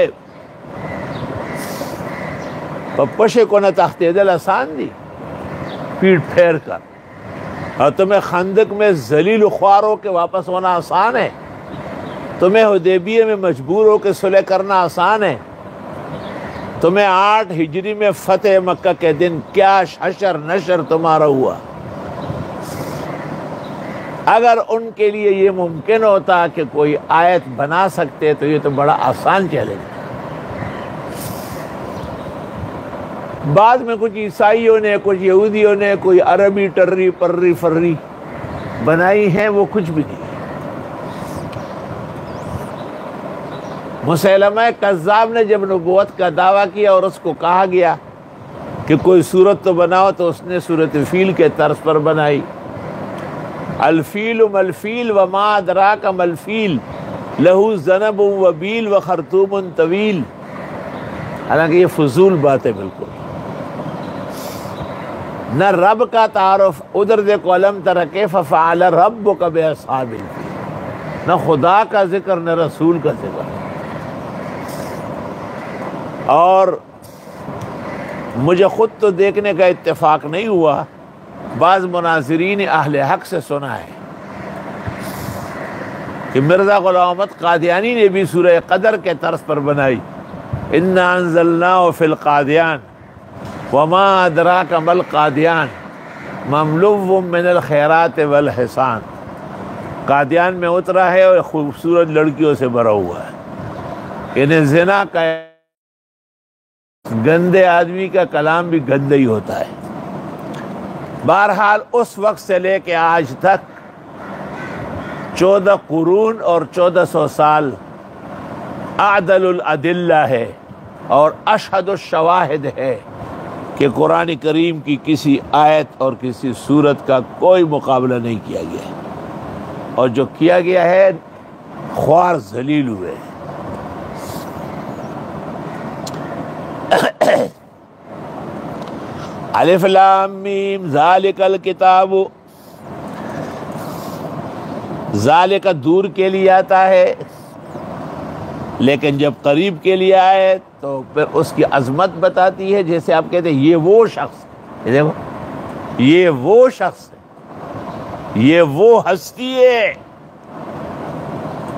پپشے کو نہ تختے دل آسان دی پیٹ پھیر کر، اور تمہیں خندق میں ذلیل و خوار ہو کے واپس ہونا آسان ہے؟ تمہیں حدیبیہ میں مجبور ہو کے صلح کرنا آسان ہے؟ تمہیں 8 ہجری میں فتح مکہ کے دن کیا حشر نشر تمہارا ہوا، اگر ان کے لیے یہ ممکن ہوتا کہ کوئی آیت بنا سکتے تو یہ تو بڑا آسان چیلنج ہے۔ بعد میں کچھ عیسائیوں نے، کچھ یہودیوں نے کوئی عربی ٹری پری فری بنائی ہیں، وہ کچھ بھی نہیں۔ مسیلمہ کذاب نے جب نبوت کا دعویٰ کیا اور اس کو کہا گیا کہ کوئی صورت تو بناؤ، تو اس نے صورت فیل کے طرز پر بنائی۔ الفیل ملفیل وما ادراک ملفیل لہو ذنب وبیل وخرطوم طویل، حالانکہ یہ فضول بات ہے بالکل۔ نہ رب کا تعارف، ادھر دیکھو الم تر کیف فعل ربک باصحاب الفیل، نہ خدا کا ذکر نہ رسول کا ذکر۔ اور مجھے خود تو دیکھنے کا اتفاق نہیں ہوا، بعض مناظرین اہل حق سے سنا ہے کہ مرزا غلام احمد قادیانی نے بھی سورہ قدر کے طرز پر بنائی، انا انزلناہ فی القادیان وما ادراک ما القادیان مملو من الخیرات والحسان۔ قادیان میں اترا ہے اور خوبصورت لڑکیوں سے بھرا ہوا ہے۔ انہیں زنا کا، گندے آدمی کا کلام بھی گندہ ہی ہوتا ہے۔ بہرحال اس وقت سے لے کے آج تک 14 قرون اور 1400 سال اعدل الادلہ ہے اور اشہد الشواہد ہے کہ قرآن کریم کی کسی آیت اور کسی سورت کا کوئی مقابلہ نہیں کیا گیا ہے، اور جو کیا گیا ہے خوار ذلیل ہوئے۔ الف لام میم ذالک الکتاب، ذالک دور کے لیے آتا ہے، لیکن جب قریب کے لیے آئے تو پھر اس کی عظمت بتاتی ہے۔ جیسے آپ کہتے ہیں یہ وہ شخص، یہ دیکھو یہ وہ شخص ہے، یہ وہ ہستی ہے،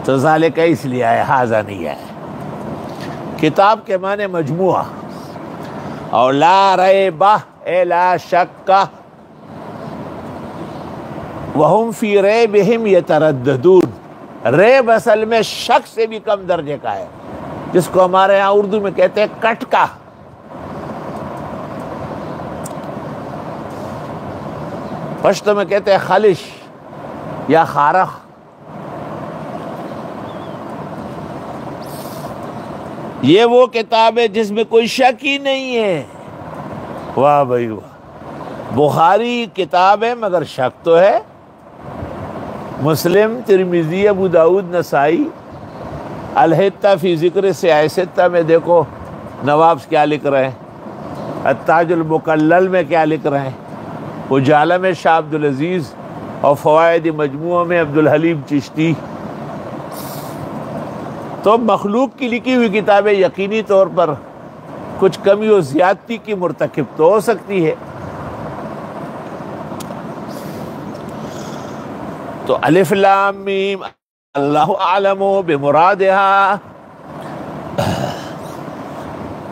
تو ذالک اس لیے آئے، ھذا نہیں آئے۔ کتاب کے معنی مجموعہ، اور لا ریبہ اے لا شک، وہم فی ریبہم یترددون، ریب اصل میں شک سے بھی کم درجے کا ہے، جس کو ہمارے ہاں اردو میں کہتے ہیں کٹکا۔ پشتو میں کہتے ہیں خلش یا خارخ۔ یہ وہ کتاب ہے جس میں کوئی شک ہی نہیں ہے۔ واہ بھائی واہ، بخاری کتاب ہے مگر شک تو ہے۔ مسلم، ترمذی، ابو داؤد، نسائی، الحتہ فی ذکر سیاہ ستہ میں دیکھو نواب کیا لکھ رہے ہیں، التاج المقلل میں کیا لکھ رہے ہیں، اجالہ میں شاہ عبدالعزیز، اور فوائد مجموعہ میں عبدالحلیم چشتی۔ تو مخلوق کی لکھی ہوئی کتابیں یقینی طور پر کچھ کمی و زیادتی کی مرتکب تو ہو سکتی ہے۔ تو الف لام میم اللہ اعلم بمرادہا،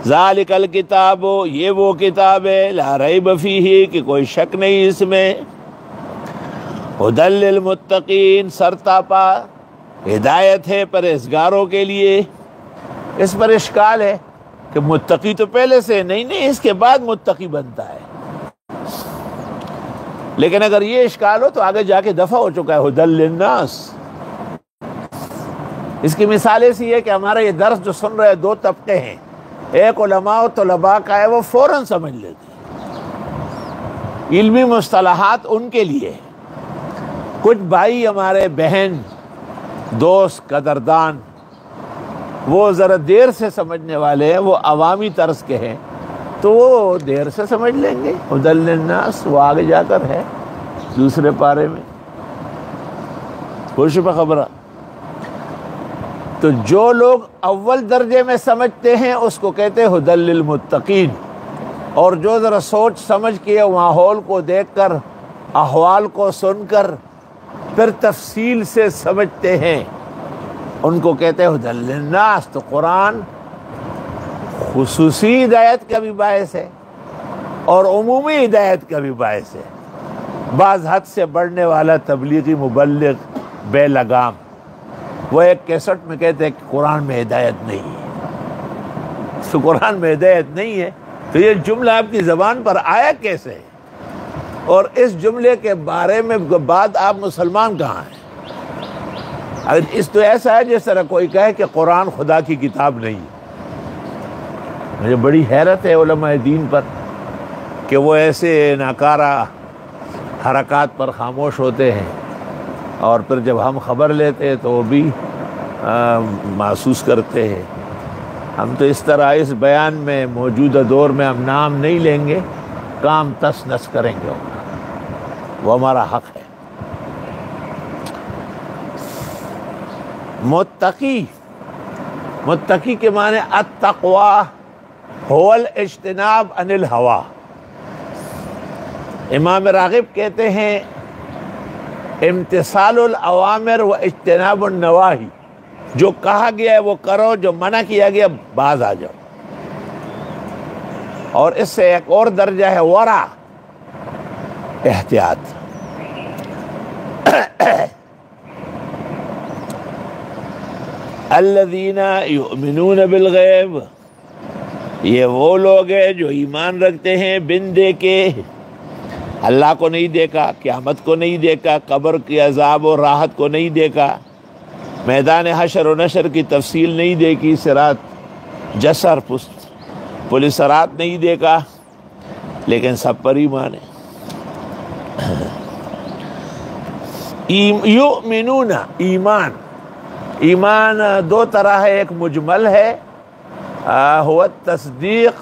ذالک الکتاب، یہ وہ کتاب ہے، لا ریب فیہ، کہ کوئی شک نہیں اس میں، ھدی للمتقین، سرتاپا ہدایت ہے پرہیزگاروں کے لیے۔ اس پر اشکال ہے کہ متقی تو پہلے سے نہیں، اس کے بعد متقی بنتا ہے، لیکن اگر یہ اشکال ہو تو آگے جا کے دفع ہو چکا ہے، ھدی للناس۔ اس کی مثال ایسی ہے کہ ہمارا یہ درس جو سن رہے دو طبقے ہیں، ایک علماء و طلباء کا ہے، وہ فوراً سمجھ لیتے ہیں، علمی مصطلحات ان کے لیے۔ کچھ بھائی ہمارے، بہن، دوست، قدردان، وہ ذرا دیر سے سمجھنے والے ہیں، وہ عوامی طرز کے ہیں، تو وہ دیر سے سمجھ لیں گے۔ ھدی للناس وہ آگے جا کر ہے دوسرے پارے میں، خوش بخبرہ۔ تو جو لوگ اول درجے میں سمجھتے ہیں اس کو کہتے ہیں ھدی للمتقین، اور جو ذرا سوچ سمجھ کے ماحول کو دیکھ کر، احوال کو سن کر پھر تفصیل سے سمجھتے ہیں، ان کو کہتے ہیں ھدی للناس۔ تو قرآن خصوصی ہدایت کا بھی باعث ہے اور عمومی ہدایت کا بھی باعث ہے۔ بعض حد سے بڑھنے والا تبلیغی مبلغ بے لگام، وہ ایک کیسٹ میں کہتے ہیں کہ قرآن میں ہدایت نہیں ہے۔ تو قرآن میں ہدایت نہیں ہے تو یہ جملہ آپ کی زبان پر آیا کیسے ہے؟ اور اس جملے کے بارے میں بعد آپ مسلمان کہاں ہیں؟ اگر اس تو ایسا ہے جس طرح کوئی کہے کہ قرآن خدا کی کتاب نہیں ہے۔ مجھے بڑی حیرت ہے علماء دین پر کہ وہ ایسے ناکارہ حرکات پر خاموش ہوتے ہیں، اور پھر جب ہم خبر لیتے ہیں تو وہ بھی محسوس کرتے ہیں۔ ہم تو اس طرح اس بیان میں موجودہ دور میں ہم نام نہیں لیں گے، کام تس نس کریں گے، وہ ہمارا حق ہے۔ متقی کے معنی التقوی هو الاجتناب عن الہوا۔ امام راغب کہتے ہیں امتثال الاوامر و اجتناب النواہی، جو کہا گیا ہے وہ کرو، جو منع کیا گیا باز آ جاؤ۔ اور اس سے ایک اور درجہ ہے ورع، احتیاط۔ الذین یؤمنون بالغیب، یہ وہ لوگ ہیں جو ایمان رکھتے ہیں بن دیکھے، اللہ کو نہیں دیکھا، قیامت کو نہیں دیکھا، قبر کی عذاب و راحت کو نہیں دیکھا، میدان حشر و نشر کی تفصیل نہیں دیکھی، صراط جسر پولیس صراط نہیں دیکھا، لیکن سب پر ایمان ہے۔ یؤمنون، ایمان دو طرح ہے، ایک مجمل ہے هو التصدیق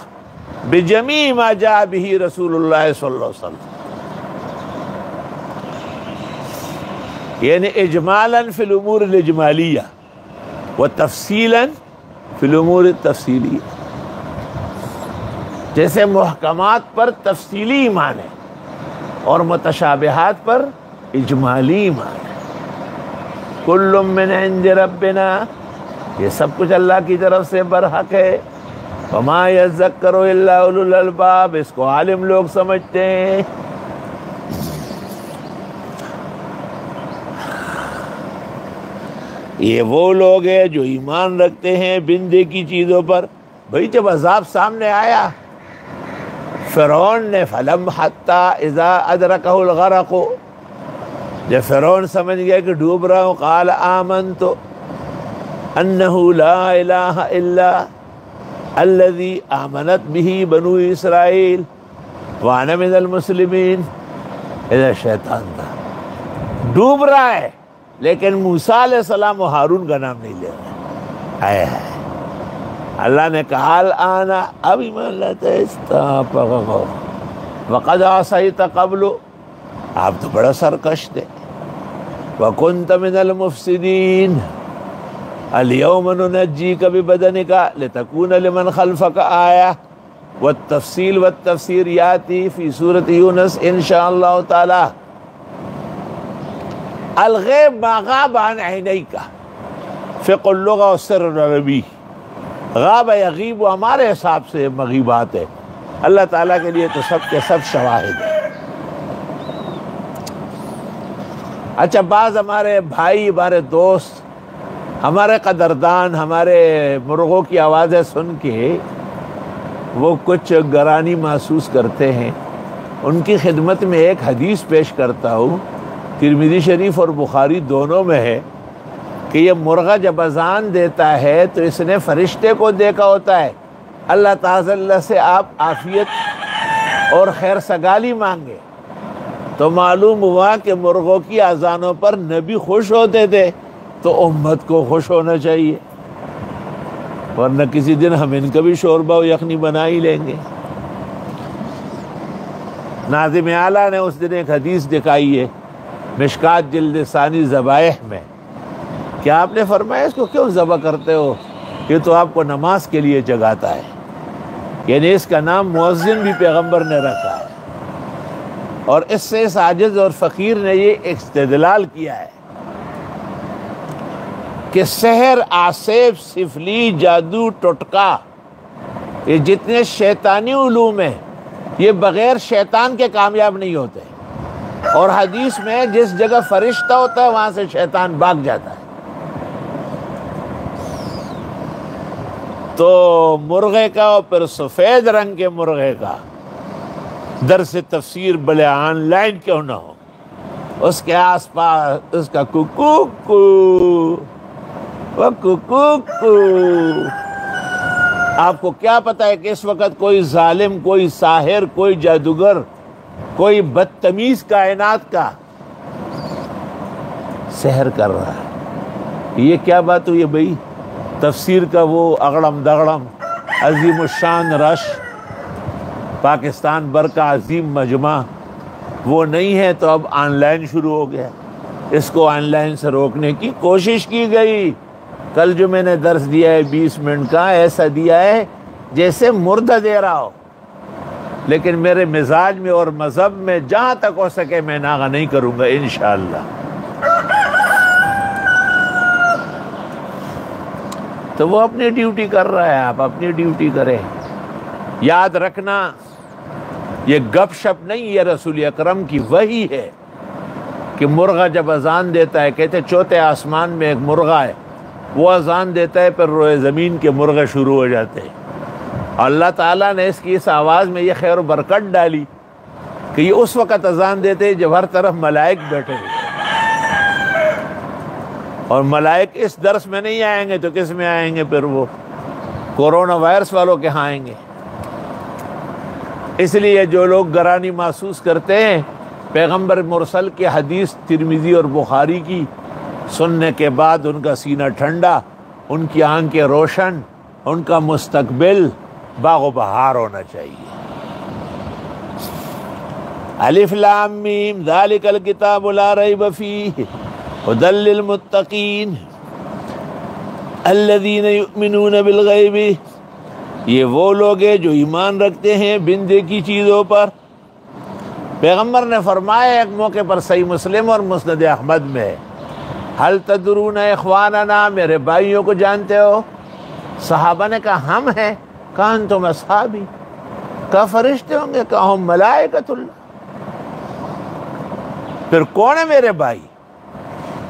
بجمیع ما جاء به رسول اللہ صلی اللہ علیہ وسلم، یعنی اجمالا فی الامور الاجمالیہ و تفصیلا فی الامور التفصیلیہ۔ جیسے محکمات پر تفصیلی ایمان ہے اور متشابہات پر اجمالی ایمان ہے۔ کل من عند ربنا، یہ سب کچھ اللہ کی طرف سے برحق ہے۔ وما یذکر الا اولو الالباب، اس کو عالم لوگ سمجھتے ہیں۔ یہ وہ لوگ ہیں جو ایمان رکھتے ہیں بن دیکھی چیزوں پر۔ بھئی جب عذاب سامنے آیا، فرعون نے فلم حتی اذا ادرکہ الغرق، جب فرعون سمجھ گیا کہ ڈوب رہا ہوں، قال آمنت انہ لا الہ الا الذی آمنت به بنو اسرائیل وانا من المسلمین، ادھر شیطان تھا، ڈوب رہا ہے لیکن موسیٰ علیہ السلام و ہارون کا نام نہیں لے رہا۔ اللہ نے کہا الآن، اب ایمان لاتا ہے، وقد عصیت قبل، آپ تو بڑا سرکش تھے، وکنت من المفسدین، اليوم ننجیک ببدنک لتکون لمن خلفک آیہ، والتفصیل والتفسیر یاتی فی سورۃ یونس انشاءاللہ تعالی۔ الغیب ما غاب عن عینیک، فقہ اللغہ والسر العربی، غاب یغیب ہمارے حساب سے مغیبات ہے، اللہ تعالیٰ کے لیے تو سب کے سب شواہد ہیں۔ اچھا، بعض ہمارے بھائی، ہمارے دوست، ہمارے قدردان ہمارے مرغوں کی آوازیں سن کے وہ کچھ گرانی محسوس کرتے ہیں، ان کی خدمت میں ایک حدیث پیش کرتا ہوں، ترمذی شریف اور بخاری دونوں میں ہے کہ یہ مرغہ جب اذان دیتا ہے تو اس نے فرشتے کو دیکھا ہوتا ہے، اللہ تعالی سے آپ عافیت اور خیر سگالی مانگے، تو معلوم ہوا کہ مرغوں کی اذانوں پر نبی خوش ہوتے تھے، تو امت کو خوش ہونا چاہیے، ورنہ کسی دن ہم ان کا بھی شوربہ و یخنی بنا ہی لیں گے۔ ناظم اعلیٰ نے اس دن ایک حدیث دکھائی ہے مشکات جلد ثانی ذبائح میں، کیا آپ نے فرمایا اس کو کیوں ذبح کرتے ہو؟ یہ تو آپ کو نماز کے لیے جگاتا ہے، یعنی اس کا نام مؤذن بھی پیغمبر نے رکھا ہے۔ اور اس سے اس عاجز اور فقیر نے یہ استدلال کیا ہے کہ سحر، آسیب، سفلی، جادو، ٹوٹکا، یہ جتنے شیطانی علوم ہیں یہ بغیر شیطان کے کامیاب نہیں ہوتے۔ اور حدیث میں جس جگہ فرشتہ ہوتا ہے وہاں سے شیطان بھاگ جاتا ہے۔ تو مرغے کا اور پھر سفید رنگ کے مرغے کا درس تفسیر بلے آن لائن کیوں نہ ہو، اس کے آس پاس اس کا کوکوکو وہ کوکوکو۔ آپ کو کیا پتا ہے کہ اس وقت کوئی ظالم، کوئی ساحر، کوئی جادوگر، کوئی بدتمیز کائنات کا سحر کر رہا ہے۔ یہ کیا بات ہوئی ہے بھائی؟ تفسیر کا وہ اغڑم دغڑم عظیم الشان رش پاکستان بھر کا عظیم مجمع وہ نہیں ہے، تو اب آن لائن شروع ہو گیا۔ اس کو آن لائن سے روکنے کی کوشش کی گئی۔ کل جو میں نے درس دیا ہے 20 منٹ کا، ایسا دیا ہے جیسے مردہ دے رہا ہو، لیکن میرے مزاج میں اور مذہب میں جہاں تک ہو سکے میں ناغہ نہیں کروں گا انشاءاللہ۔ تو وہ اپنی ڈیوٹی کر رہا ہے، آپ اپنی ڈیوٹی کریں۔ یاد رکھنا یہ گپ شپ نہیں، یہ رسول اکرم کی وحی ہے کہ مرغہ جب اذان دیتا ہے، کہتے چوتھے آسمان میں ایک مرغہ ہے، وہ اذان دیتا ہے، پھر روئے زمین کے مرغے شروع ہو جاتے ہیں۔ اللہ تعالیٰ نے اس کی اس آواز میں یہ خیر و برکت ڈالی کہ یہ اس وقت اذان دیتے ہیں جب ہر طرف ملائک بیٹھے ہیں، اور ملائک اس درس میں نہیں آئیں گے تو کس میں آئیں گے؟ پھر وہ کورونا وائرس والوں کے ہاں آئیں گے۔ اس لیے جو لوگ گرانی محسوس کرتے ہیں، پیغمبر مرسل کی حدیث ترمذی اور بخاری کی سننے کے بعد ان کا سینہ ٹھنڈا، ان کی آنکھیں روشن، ان کا مستقبل باغ و بہار ہونا چاہیے۔ الف لام میم ذالک الکتاب لا ریب فیہ ھدی للمتقین الذین یؤمنون بالغیب۔ یہ وہ لوگ ہیں جو ایمان رکھتے ہیں بن دیکھی چیزوں پر۔ پیغمبر نے فرمایا ایک موقع پر، صحیح مسلم اور مسند احمد میں، حل تدرون اخواننا، میرے بھائیوں کو جانتے ہو؟ صحابہ نے کہا ہم ہیں۔ کہا انتم اصحابی، کہا فرشتے ہوں گے، کہا ہم ملائکۃ اللہ۔ پھر کون ہے میرے بھائی؟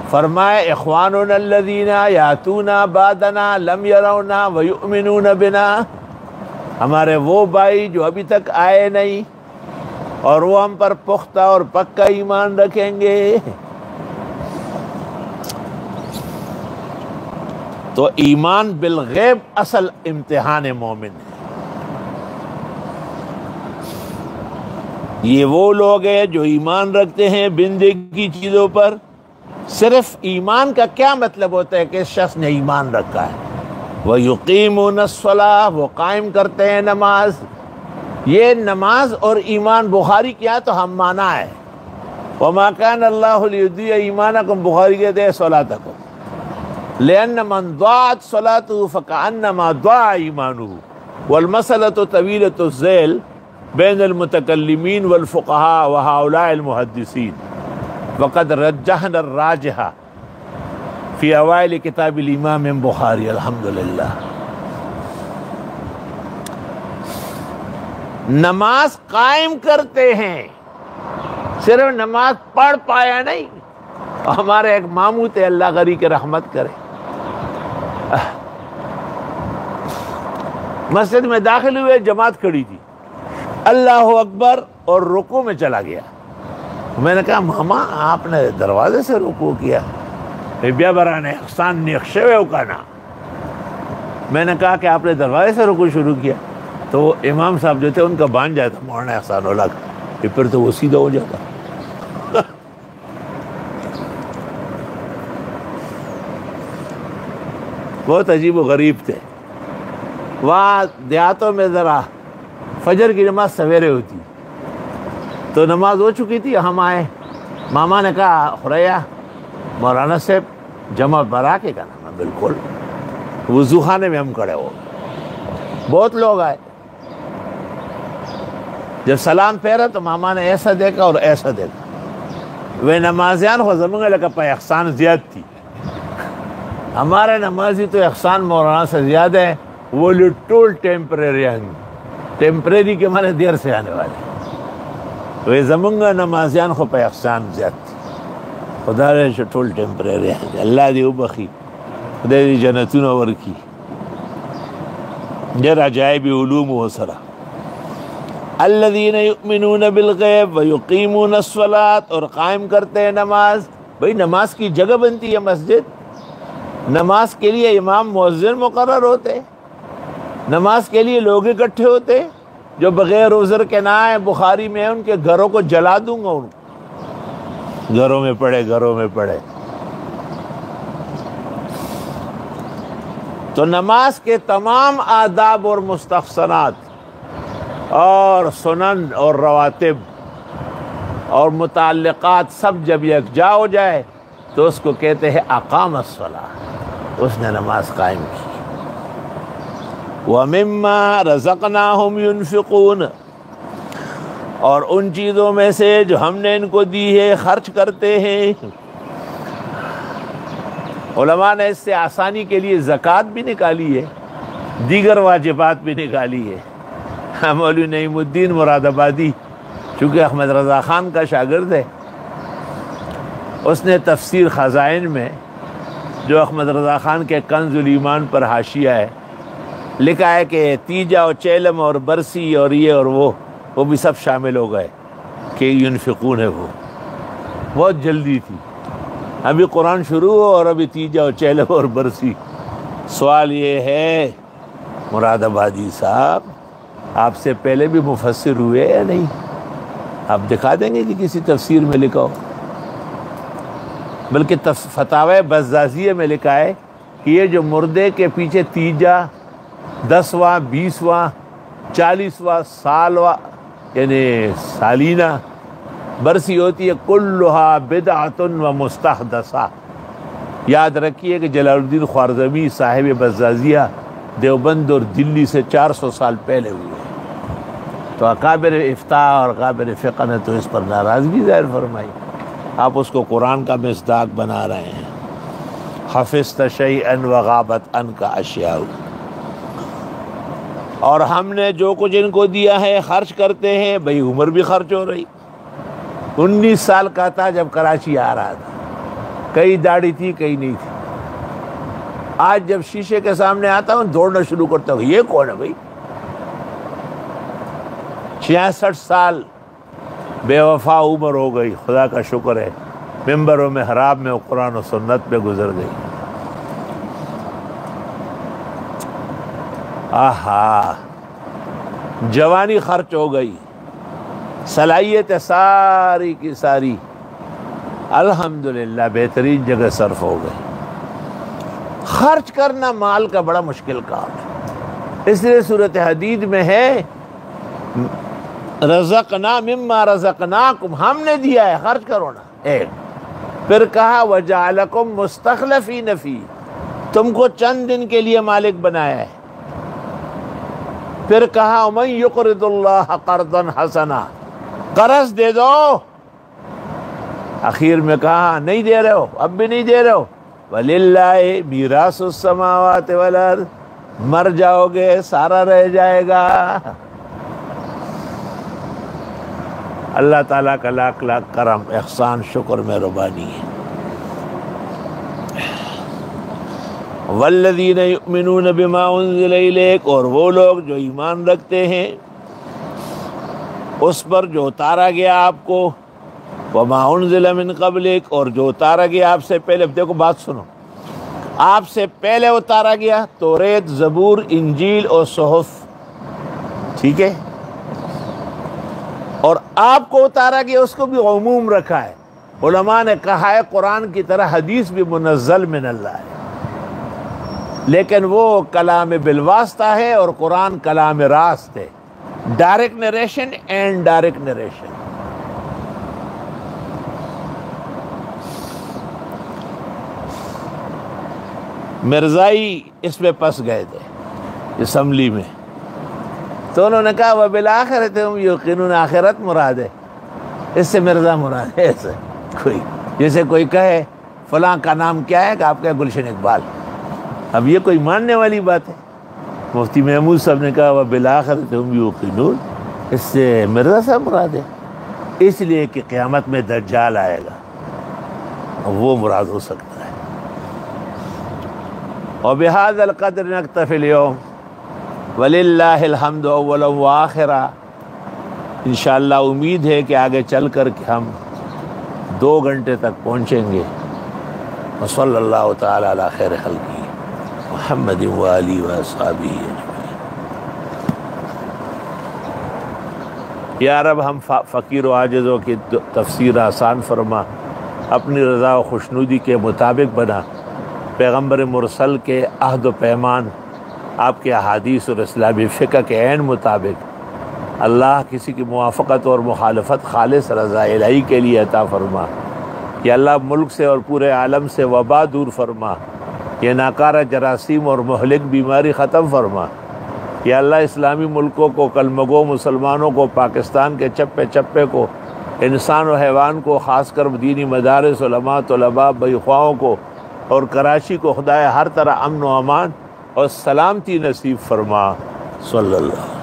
فرمائے اخواننا الذین یاتونا بعدنا لم یرونا ویؤمنون بنا، ہمارے وہ بھائی جو ابھی تک آئے نہیں اور وہ ہم پر پختہ اور پکا ایمان رکھیں گے۔ تو ایمان بالغیب اصل امتحان مومن ہے۔ یہ وہ لوگ ہیں جو ایمان رکھتے ہیں بن دیکھی چیزوں پر۔ صرف ایمان کا کیا مطلب ہوتا ہے کہ اس شخص نے ایمان رکھا ہے؟ وَيُقِيمُونَ الصَّلَاةَ، وہ قائم کرتے ہیں نماز۔ یہ نماز اور ایمان بخاری کیا تو ہم مانا ہے، وَمَا كَانَ اللَّهُ لِيُضِيعَ إِيمَانَكُمْ، بخاری کہتے ہیں صلاتکم، لأن من ضاعت صلاته فكأنما ضاع إيمانه، والمسألة طويلة الذيل بين المتكلمين والفقهاء وهؤلاء المحدثين، وقد رجحنا الراجح في أوائل كتاب الإمام بخاری الحمدللہ۔ نماز قائم کرتے ہیں، صرف نماز پڑھ پایا نہیں۔ ہمارے ایک ماموں تھے، اللہ غری کے رحمت کرے، مسجد میں داخل ہوئے، جماعت کھڑی تھی، اللہ اکبر اور رکوع میں چلا گیا۔ میں نے کہا ماما آپ نے دروازے سے رکوع کیا؟ بیا برانے احسان نیخشوے اکانا۔ میں نے کہا کہ آپ نے دروازے سے رکوع شروع کیا؟ تو وہ امام صاحب جو تھے ان کا بان جاتا مولانا احسان اللہ کا، پھر تو وہ سیدھا ہو جاتا۔ بہت عجیب و غریب تھے۔ وہاں دیہاتوں میں ذرا فجر کی نماز سویرے ہوتی، تو نماز ہو چکی تھی، ہم آئے، ماما نے کہا خریہ مولانا صاحب جمع برا کے کا نام ہے، بالکل وضو خانے میں ہم کھڑے ہو، بہت لوگ آئے۔ جب سلام پھیرا تو ماما نے ایسا دیکھا اور ایسا دیکھا۔ وہ نمازیان خو زمانگا لگا پا احسان زیاد تھی، ہمارے نمازی تو احسان مولانا سے زیادہ ہے، وہ لٹول ٹیمپریری ہیں، ٹیمپریری کے معنی دیر سے آنے والے۔ وی زمونږ نمازیان خو په احسان زیات دي، خدای دې چې ټول ټمپرری دي، الله دې وبخي، خدای دې جنتونه ورکي. ډېر عجایب علوم ورسره. الذین یؤمنون بالغیب ویقیمون الصلاۃ، اور قائم کرتے ہیں نماز. بھئی نماز کی جگہ بنتی ہے مسجد، نماز کے لیے امام مؤذن مقرر ہوتے، نماز کے لیے لوگ اکٹھے ہوتے. جو بغیر عذر کے نہ آئے، بخاری میں ان کے گھروں کو جلا دوں گا، ان کو گھروں میں پڑے، گھروں میں پڑے. تو نماز کے تمام آداب اور مستحسنات اور سنن اور رواتب اور متعلقات سب جب یکجا ہو جائے تو اس کو کہتے ہیں اقام الصلاۃ، اس نے نماز قائم کی. وَمِمَّا رَزَقْنَاهُمْ يُنْفِقُونَ، اور ان چیزوں میں سے جو ہم نے ان کو دی ہے خرچ کرتے ہیں. علماء نے اس سے آسانی کے لیے زکوٰۃ بھی نکالی ہے، دیگر واجبات بھی نکالی ہے. مولوی نعیم الدین مراد آبادی چونکہ احمد رضا خان کا شاگرد ہے، اس نے تفسیر خزائن میں جو احمد رضا خان کے کنز الایمان پر حاشیہ ہے لکھا ہے کہ تیجا اور چیلم اور برسی اور یہ اور وہ بھی سب شامل ہو گئے کہ ينفقون ہے. وہ بہت جلدی تھی، ابھی قرآن شروع ہو اور ابھی تیجا اور چیلم اور برسی. سوال یہ ہے مراد آبادی صاحب، آپ سے پہلے بھی مفسر ہوئے یا نہیں؟ آپ دکھا دیں گے کہ کسی تفسیر میں لکھا ہو؟ بلکہ فتاوی بزازیہ میں لکھا ہے کہ یہ جو مردے کے پیچھے تیجا 10واں 20واں 40واں سالواں یعنی سالینہ برسی ہوتی ہے، کلھا بدعۃ و مستحدثہ. یاد رکھیے کہ جلال الدین خوارزمی صاحب بزازیہ دیوبند اور دلی سے 400 سال پہلے ہوئے، تو اکابر افتاء اور اکابر فقہ نے تو اس پر ناراضگی ظاہر فرمائی. آپ اس کو قرآن کا مصداق بنا رہے ہیں. حفظت شیئا وغابت عنک اشیاء، اور ہم نے جو کچھ ان کو دیا ہے خرچ کرتے ہیں. بھئی عمر بھی خرچ ہو رہی، 19 سال کا تھا جب کراچی آ رہا تھا، کئی داڑھی تھی کئی نہیں تھی. آج جب شیشے کے سامنے آتا ہوں دوڑنا شروع کرتا ہوں، یہ کون ہے بھئی؟ 66 سال بے وفا عمر ہو گئی، خدا کا شکر ہے ممبر و محراب میں قرآن و سنت پہ گزر گئی. آہا، جوانی خرچ ہو گئی، صلاحیت ساری کی ساری الحمدللہ بہترین جگہ صرف ہو گئی. خرچ کرنا مال کا بڑا مشکل کام ہے، اس لیے سورۃ حدید میں ہے رزقنا مما رزقناکم، ہم نے دیا ہے خرچ کرو نا. ایک پھر کہا وجعلکم مستخلفین فی، تم کو چند دن کے لیے مالک بنایا ہے. پھر کہا ومن یقرض اللہ قرضا حسنا، قرض دے دو. اخیر میں کہا نہیں دے رہے ہو، اب بھی نہیں دے رہے ہو، وَلِلَّهِ مِيرَاثُ السَّمَاوَاتِ وَالْأَرْضِ، مر جاؤ گے سارا رہ جائے گا. اللہ تعالیٰ کا لاکھ لاکھ کرم، احسان، شکر، مہربانی ہے. وَالَّذِينَ يُؤْمِنُونَ بِمَا أُنزِلَ إِلَيْكَ، اور وہ لوگ جو ایمان رکھتے ہیں اس پر جو اتارا گیا آپ کو، وَمَا أُنزِلَ مِن قَبْلِكَ، اور جو اتارا گیا آپ سے پہلے. دیکھو بات سنو، آپ سے پہلے اتارا گیا توریت، زبور، انجیل اور صحف، ٹھیک ہے، اور آپ کو اتارا گیا اس کو بھی عموم رکھا ہے. علماء نے کہا ہے قرآن کی طرح حدیث بھی منزل من اللہ ہے، لیکن وہ کلام بالواسطہ ہے اور قرآن کلام راست ہے. Direct narration and direct narration. مرزائی اس میں پس گئے تھے اسمبلی میں، تو انہوں نے کہا وَبِالْآخِرَةِ هُمْ يُوقِنُونَ، آخرت مراد ہے، اس سے مرزا مراد ہے. ایسے کوئی جیسے کوئی کہے فلاں کا نام کیا ہے کہ آپ کہے گلشن اقبال، اب یہ کوئی ماننے والی بات ہے؟ مفتی محمود صاحب نے کہا وَبِالْآخِرَةِ هُمْ يُوقِنُونَ، اس سے مرزا صاحب مراد ہے. اس لیے کہ قیامت میں دجال آئے گا، وہ مراد ہو سکتا ہے۔ وبهذا القدر نکتفی اليوم وللہ الحمد اولا وآخرا۔ انشاءاللہ امید ہے کہ آگے چل کر کے ہم 2 گھنٹے تک پہنچیں گے۔ وصلی اللہ تعالی علی خیر خلقہ محمد وآلہ وصحبہ اجمعین۔ یا رب ہم فقیر و عاجزوں کی تفسیر آسان فرما، اپنی رضا و خوشنودی کے مطابق بنا، پیغمبر مرسل کے عہد و پیمان، آپ کے احادیث اور اسلامی فقہ کے عین مطابق اللہ کسی کی موافقت اور مخالفت خالص رضا الہی کے لیے عطا فرما۔ یا اللہ ملک سے اور پورے عالم سے وبا دور فرما، یہ ناکارہ جراثیم اور مہلک بیماری ختم فرما۔ یا اللہ اسلامی ملکوں کو، کلمگو مسلمانوں کو، پاکستان کے چپے چپے کو، انسان و حیوان کو، خاص کر دینی مدارس، علماء، طلباء، بھائی کو اور کراچی کو خدائے ہر طرح امن و امان اور سلامتی نصیب فرما۔ صلی اللہ